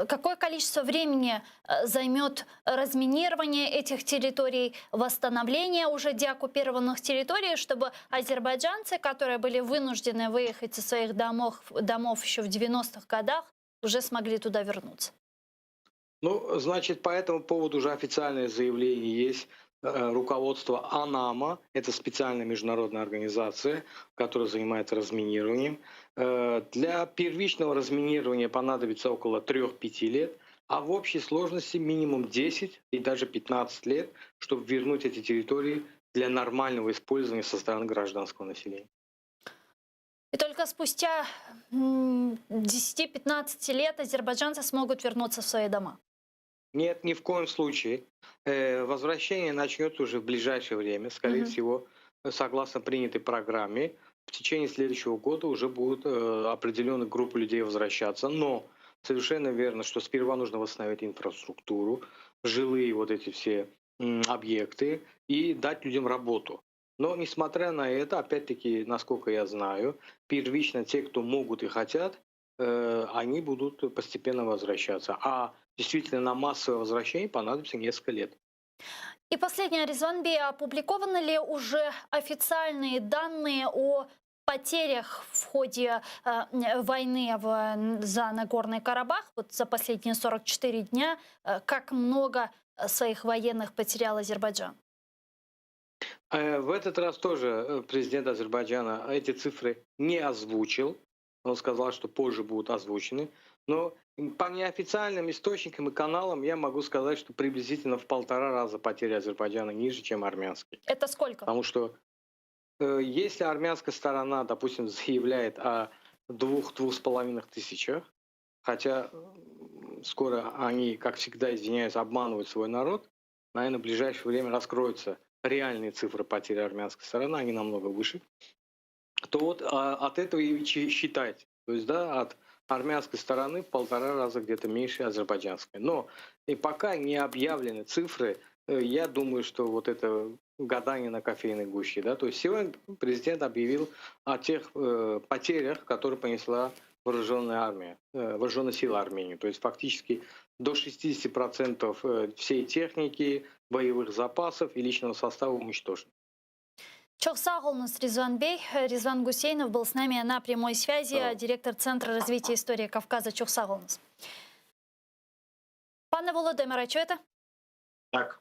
какое количество времени займет разминирование этих территорий, восстановление уже деоккупированных территорий, чтобы азербайджанцы, которые были вынуждены выехать со своих домов еще в 90-х годах, уже смогли туда вернуться? Ну, значит, по этому поводу уже официальное заявление есть. Руководство АНАМА, это специальная международная организация, которая занимается разминированием. Для первичного разминирования понадобится около 3-5 лет. а в общей сложности минимум 10 и даже 15 лет, чтобы вернуть эти территории для нормального использования со стороны гражданского населения. И только спустя 10-15 лет азербайджанцы смогут вернуться в свои дома. Нет, ни в коем случае. Возвращение начнется уже в ближайшее время. Скорее всего, согласно принятой программе, в течение следующего года уже будут определенные группы людей возвращаться. Но совершенно верно, что сперва нужно восстановить инфраструктуру, жилые вот эти все объекты и дать людям работу. Но несмотря на это, опять-таки, насколько я знаю, первично те, кто могут и хотят, они будут постепенно возвращаться. А действительно на массовое возвращение понадобится несколько лет. И последнее, Резван Бей, опубликованы ли уже официальные данные о потерях в ходе войны за Нагорный Карабах? Вот за последние 44 дня как много своих военных потерял Азербайджан? В этот раз тоже президент Азербайджана эти цифры не озвучил. Он сказал, что позже будут озвучены. Но по неофициальным источникам и каналам я могу сказать, что приблизительно в 1,5 раза потери Азербайджана ниже, чем армянские. Это сколько? Потому что если армянская сторона, допустим, заявляет о 2-2,5 тысячах, хотя скоро они, как всегда, извиняюсь, обманывают свой народ, наверное, в ближайшее время раскроются реальные цифры потери армянской стороны, они намного выше, то вот от этого и считайте. То есть, да, от армянской стороны в 1,5 раза где-то меньше азербайджанской. Но и пока не объявлены цифры, я думаю, что вот это гадание на кофейной гуще. Да? То есть сегодня президент объявил о тех потерях, которые понесла вооруженная армия, вооруженные силы Армении. То есть фактически до 60% всей техники, боевых запасов и личного состава уничтожено. Çok sağ olunuz, Резван Бей. Резван Гусейнов был с нами на прямой связи, директор Центра развития истории Кавказа. Çok sağ olunuz. Пане Володимире, чуєте? Так.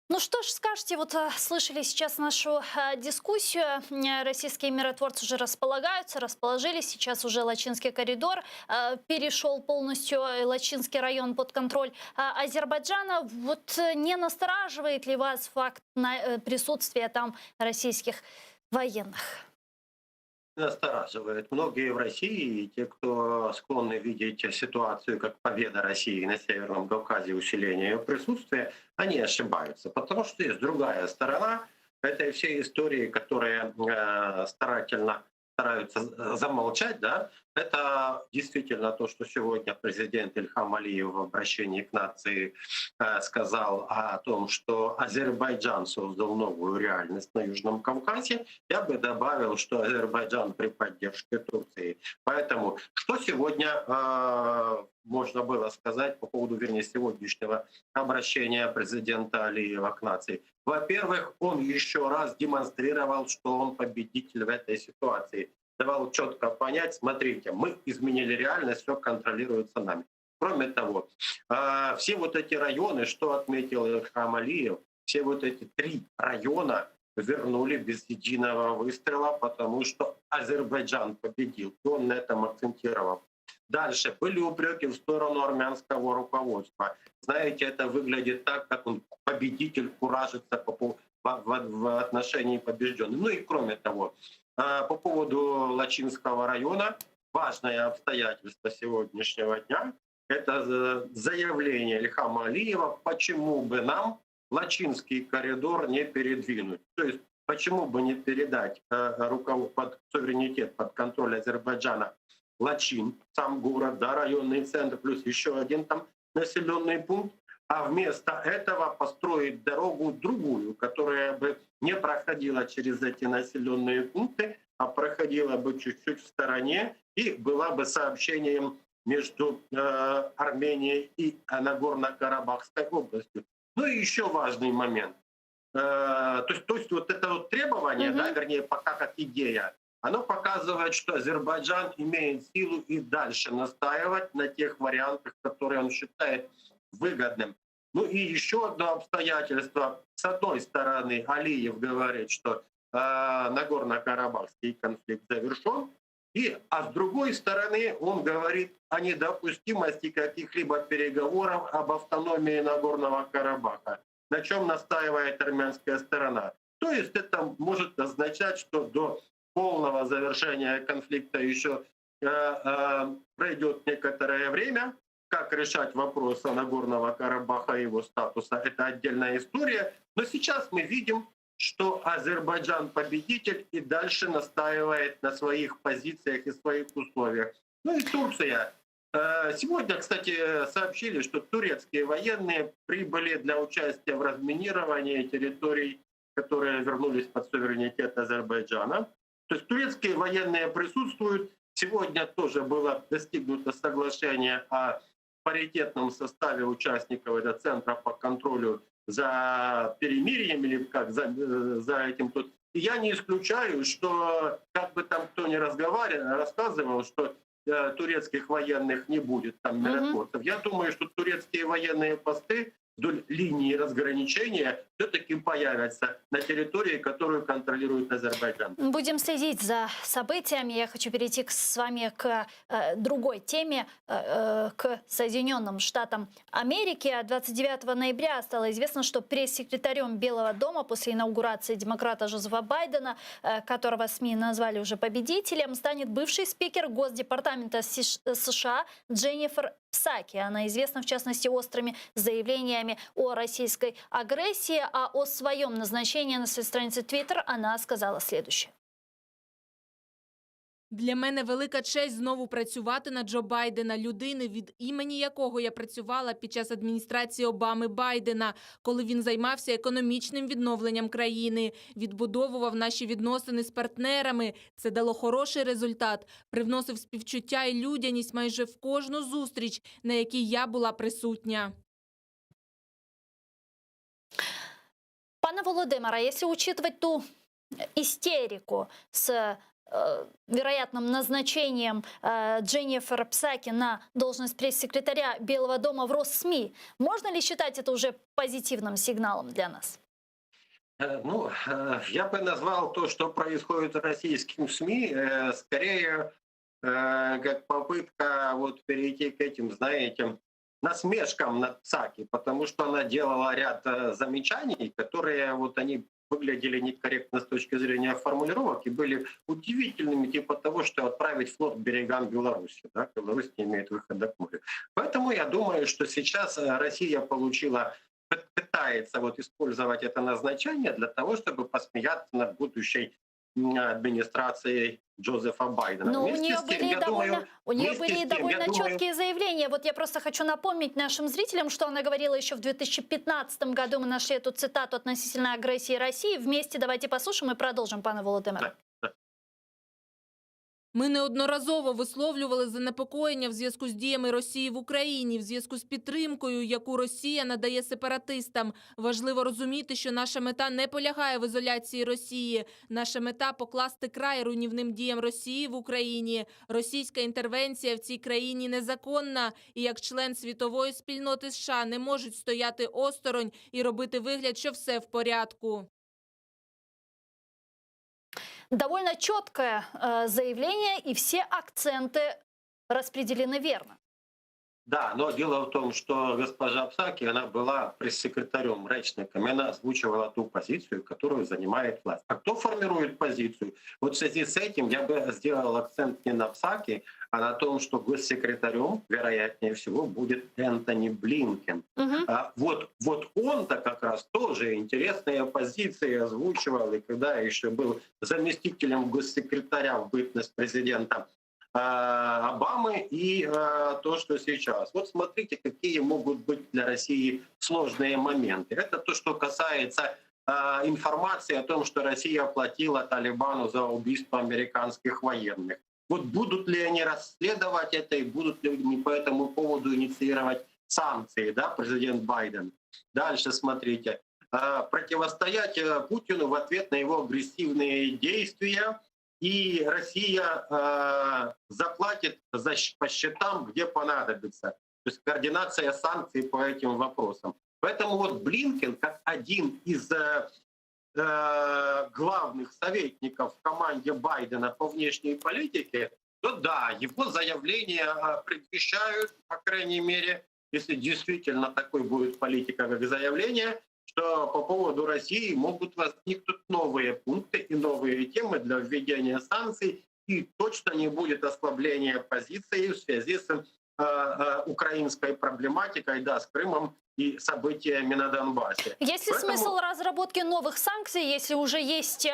Ну что ж, скажете, вот слышали сейчас нашу дискуссию, российские миротворцы уже расположились, сейчас уже Лачинский коридор перешел полностью, Лачинский район под контроль Азербайджана. Вот не настораживает ли вас факт присутствия там российских военных? Настораживает. Многие в России, те, кто склонны видеть ситуацию как победа России на Северном Кавказе, усиление ее присутствия, они ошибаются. Потому что есть другая сторона этой всей истории, которая стараются замолчать. Да? Это действительно то, что сегодня президент Ильхам Алиев в обращении к нации сказал о том, что Азербайджан создал новую реальность на Южном Кавказе. Я бы добавил, что Азербайджан при поддержке Турции. Поэтому что сегодня можно было сказать по поводу, сегодняшнего обращения президента Алиева к нации? Во-первых, он еще раз демонстрировал, что он победитель в этой ситуации. Давал четко понять, смотрите, мы изменили реальность, все контролируется нами. Кроме того, все вот эти районы, что отметил Ильхам Алиев, все вот эти 3 района вернули без единого выстрела, потому что Азербайджан победил. И он на этом акцентировал. Дальше были упреки в сторону армянского руководства. Знаете, это выглядит так, как он победитель куражится в отношении побежденных. Ну и кроме того, по поводу Лачинского района, важное обстоятельство сегодняшнего дня – это заявление Ильхама Алиева, почему бы нам Лачинский коридор не передвинуть. То есть почему бы не передать под суверенитет, под контроль Азербайджана Лачин, сам город, да, районный центр, плюс еще один там населенный пункт, а вместо этого построить дорогу другую, которая бы не проходила через эти населенные пункты, а проходила бы чуть-чуть в стороне и была бы сообщением между Арменией и Нагорно-Карабахской областью. Ну и еще важный момент. То есть вот это вот требование, да, вернее, пока как идея, оно показывает, что Азербайджан имеет силу и дальше настаивать на тех вариантах, которые он считает выгодным. Ну и еще одно обстоятельство. С одной стороны, Алиев говорит, что Нагорно-Карабахский конфликт завершен, А с другой стороны, он говорит о недопустимости каких-либо переговоров об автономии Нагорного Карабаха, на чем настаивает армянская сторона. То есть это может означать, что до полного завершения конфликта еще пройдет некоторое время. Как решать вопрос Нагорного Карабаха и его статуса — это отдельная история. Но сейчас мы видим, что Азербайджан победитель и дальше настаивает на своих позициях и своих условиях. Ну и Турция. Сегодня, кстати, сообщили, что турецкие военные прибыли для участия в разминировании территорий, которые вернулись под суверенитет Азербайджана. То есть турецкие военные присутствуют. Сегодня тоже было достигнуто соглашение о паритетном составе участников этого центра по контролю за перемирием или как за этим тут. И я не исключаю, что как бы там кто ни рассказывал, что турецких военных не будет, там миротворцев. Я думаю, что турецкие военные посты вдоль линии разграничения все-таки появятся на территории, которую контролирует Азербайджан. Будем следить за событиями. Я хочу перейти с вами к другой теме, к Соединенным Штатам Америки. 29 ноября стало известно, что пресс-секретарем Белого дома после инаугурации демократа Джозефа Байдена, которого СМИ назвали уже победителем, станет бывший спикер Госдепартамента США Дженнифер Псаки. Она известна, в частности, острыми заявлениями о российской агрессии, а о своем назначении на своей странице Twitter она сказала следующее. Для мене велика честь знову працювати на Джо Байдена, людини, від імені якого я працювала під час адміністрації Обами Байдена, коли він займався економічним відновленням країни, відбудовував наші відносини з партнерами. Це дало хороший результат, привносив співчуття і людяність майже в кожну зустріч, на якій я була присутня. Пане Володимире, если учитывать ту истерику с вероятным назначением Дженнифер Псаки на должность пресс-секретаря Белого дома в Россми, можно ли считать это уже позитивным сигналом для нас? Ну, я бы назвал то, что происходит в российским СМИ, скорее как попытка вот перейти к этим, знаете, насмешкам над Псаки, потому что она делала ряд замечаний, которые вот они выглядели некорректно с точки зрения формулировок и были удивительными, типа того, что отправить флот к берегам Беларуси. Да? Беларусь не имеет выхода к морю. Поэтому я думаю, что сейчас Россия пытается вот использовать это назначение для того, чтобы посмеяться над будущей администрацией Джозефа Байдена. Но у нее были довольно четкие заявления. Вот я просто хочу напомнить нашим зрителям, что она говорила еще в 2015 году. Мы нашли эту цитату относительно агрессии России. Вместе давайте послушаем и продолжим, пане Володимире. Ми неодноразово висловлювали занепокоєння в зв'язку з діями Росії в Україні, в зв'язку з підтримкою, яку Росія надає сепаратистам. Важливо розуміти, що наша мета не полягає в ізоляції Росії. Наша мета – покласти край руйнівним діям Росії в Україні. Російська інтервенція в цій країні незаконна, і як член світової спільноти США не можуть стояти осторонь і робити вигляд, що все в порядку. Довольно четкое заявление, и все акценты распределены верно. Да, но дело в том, что госпожа Псаки, она была пресс-секретарем, речником, и она озвучивала ту позицию, которую занимает власть. А кто формирует позицию? Вот в связи с этим я бы сделал акцент не на Псаки, а на том, что госсекретарем, вероятнее всего, будет Энтони Блинкен. Вот он-то как раз тоже интересные позиции озвучивал, и когда еще был заместителем госсекретаря в бытность президента Обамы и то, что сейчас. Вот смотрите, какие могут быть для России сложные моменты. Это то, что касается информации о том, что Россия платила Талибану за убийство американских военных. Вот будут ли они расследовать это и будут ли они по этому поводу инициировать санкции, да, президент Байден. Дальше смотрите. Противостоять Путину в ответ на его агрессивные действия. И Россия заплатит по счетам, где понадобится. То есть координация санкций по этим вопросам. Поэтому вот Блинкен, как один из главных советников в команде Байдена по внешней политике, то да, его заявления предвещают, по крайней мере, если действительно такой будет политика, как заявление, что по поводу России могут возникнуть новые пункты и новые темы для введения санкций, и точно не будет ослабления позиции в связи с украинской проблематикой, да, с Крымом и событиями на Донбассе. Есть ли Поэтому- смысл разработки новых санкций, если уже есть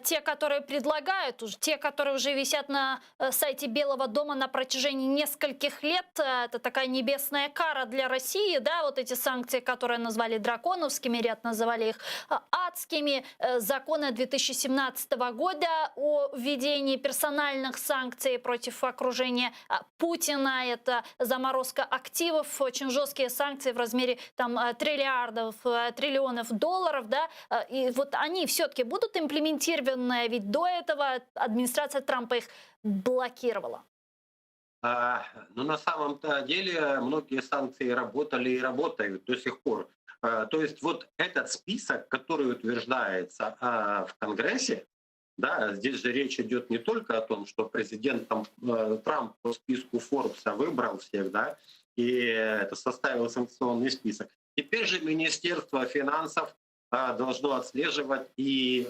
те, которые предлагают, те, которые уже висят на сайте Белого дома на протяжении нескольких лет? Это такая небесная кара для России, да, вот эти санкции, которые назвали драконовскими, ряд называли их адскими. Законы 2017 года о введении персональных санкций против окружения Путина, это заморозка активов, очень жесткие санкции в размере там триллионов долларов, да, и вот они все-таки будут имплементированы, ведь до этого администрация Трампа их блокировала. Ну, на самом-то деле многие санкции работали и работают до сих пор. То есть вот этот список, который утверждается в Конгрессе, да, здесь же речь идет не только о том, что президент Трамп по списку Форбса выбрал всех, да, и это составил санкционный список. Теперь же Министерство финансов должно отслеживать и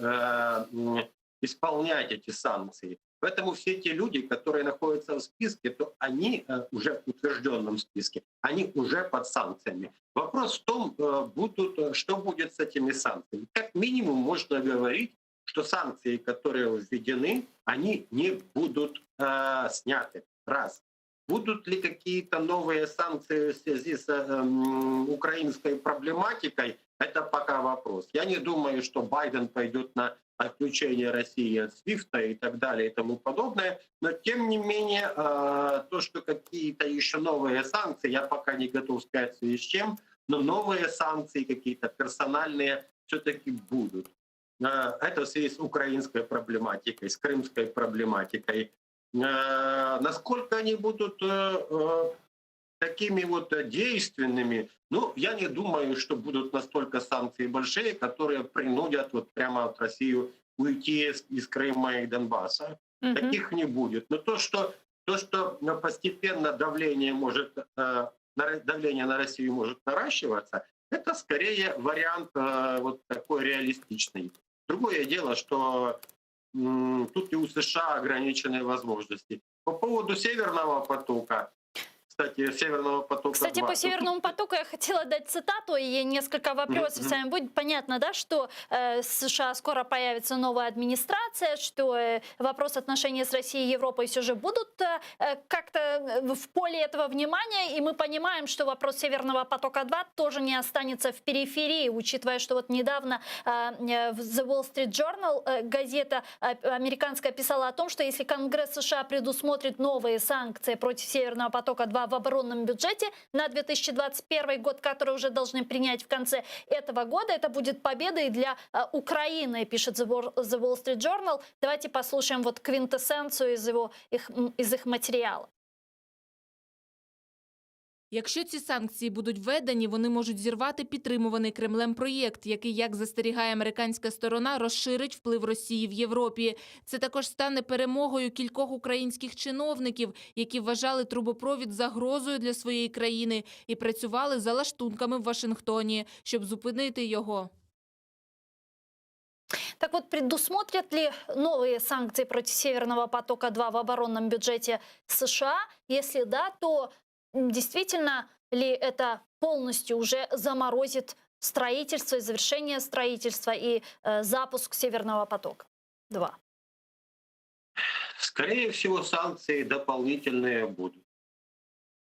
исполнять эти санкции. Поэтому все те люди, которые находятся в списке, то они уже в утвержденном списке, они уже под санкциями. Вопрос в том, что будет с этими санкциями. Как минимум можно говорить, что санкции, которые введены, они не будут сняты. Раз. Будут ли какие-то новые санкции в связи с украинской проблематикой, это пока вопрос. Я не думаю, что Байден пойдет на отключение России от СВИФТа и так далее и тому подобное, но тем не менее то, что какие-то еще новые санкции, я пока не готов сказать в связи с чем, но новые санкции какие-то персональные все-таки будут. Это в связи с украинской проблематикой, с крымской проблематикой. Насколько они будут такими вот действенными, ну, я не думаю, что будут настолько санкции большие, которые принудят вот прямо от Россию уйти из Крыма и Донбасса. Таких не будет. Но то, что постепенно давление на Россию может наращиваться, это скорее вариант вот такой реалистичный. Другое дело, что тут и у США ограниченные возможности. По поводу Северного потока, кстати, Северного потока. Кстати, 2. по Северному потоку я хотела дать цитату, и несколько вопросов с вами будет. Понятно, да, что в США скоро появится новая администрация, что вопрос отношений с Россией и Европой все же будут как-то в поле этого внимания, и мы понимаем, что вопрос Северного потока-2 тоже не останется в периферии, учитывая, что вот недавно в The Wall Street Journal газета американская писала о том, что если Конгресс США предусмотрит новые санкции против Северного потока-2 в оборонном бюджете на 2021 год, который уже должны принять в конце этого года, это будет победой для Украины, пишет The Wall Street Journal. Давайте послушаем вот квинтэссенцию из их матеріалу. Якщо ці санкції будуть введені, вони можуть зірвати підтримуваний Кремлем проєкт, який, як застерігає американська сторона, розширить вплив Росії в Європі. Це також стане перемогою кількох українських чиновників, які вважали трубопровід загрозою для своєї країни і працювали за лаштунками в Вашингтоні, щоб зупинити його. Так вот, предусмотрят ли новые санкции против Северного потока-2 в оборонном бюджете США? Если да, то действительно ли это полностью уже заморозит строительство и завершение строительства и запуск Северного потока-2? Скорее всего, санкции дополнительные будут.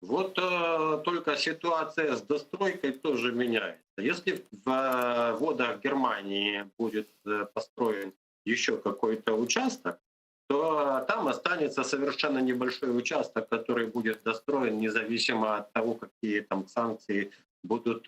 Вот только ситуация с достройкой тоже меняется. Если в водах Германии будет построен еще какой-то участок, то там останется совершенно небольшой участок, который будет достроен независимо от того, какие там санкции будут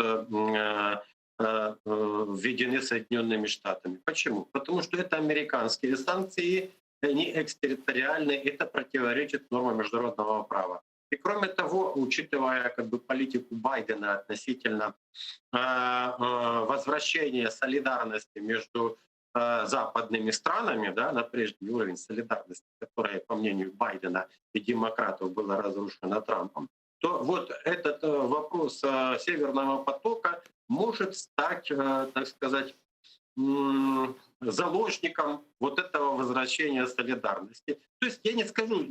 введены Соединенными Штатами. Почему? Потому что это американские санкции, они экстерриториальные, это противоречит нормам международного права. И кроме того, учитывая политику Байдена относительно возвращения солидарности между западными странами, да, на прежний уровень солидарности, которая, по мнению Байдена и демократов, была разрушена Трампом, то вот этот вопрос Северного потока может стать, так сказать, заложником вот этого возвращения солидарности. То есть я не скажу,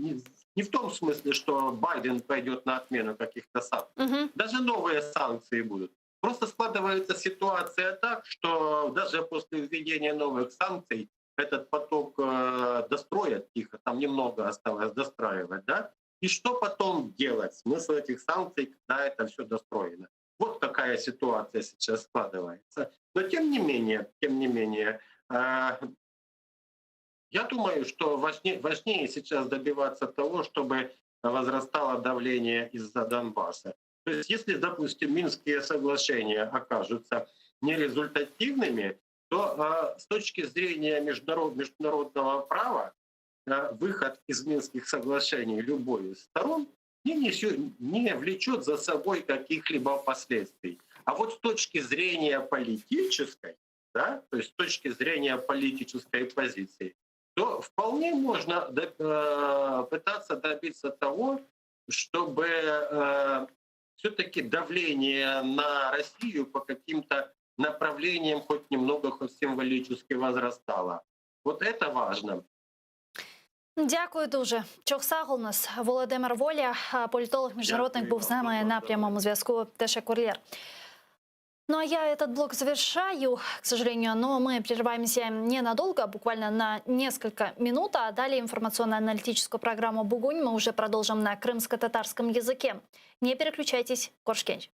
не в том смысле, что Байден пойдет на отмену каких-то санкций. Даже новые санкции будут. Просто складывается ситуация так, что даже после введения новых санкций этот поток достроят тихо, там немного осталось достраивать, да? И что потом делать? Смысл этих санкций, когда это все достроено? Вот какая ситуация сейчас складывается. Но тем не менее, я думаю, что важнее сейчас добиваться того, чтобы возрастало давление из-за Донбасса. То есть если, допустим, Минские соглашения окажутся нерезультативными, то с точки зрения международного права выход из Минских соглашений любой из сторон не влечет за собой каких-либо последствий. А вот с точки зрения политической, да, то есть с точки зрения политической позиции, то вполне можно пытаться добиться того, чтобы все-таки давление на Россию по каким-то направлениям хоть немного, хоть символически возрастало. Вот это важно. Дякую дуже. Чохсагл у нас Володимир Воля, політолог-міжнародник, був з нами на прямому зв'язку. Теша Курлєр. Ну а я этот блок завершаю, к сожалению, но мы прерываемся ненадолго, буквально на несколько минут, а далее информационно-аналитическую программу «Бугунь» мы уже продолжим на крымско-татарском языке. Не переключайтесь, Коршкенч.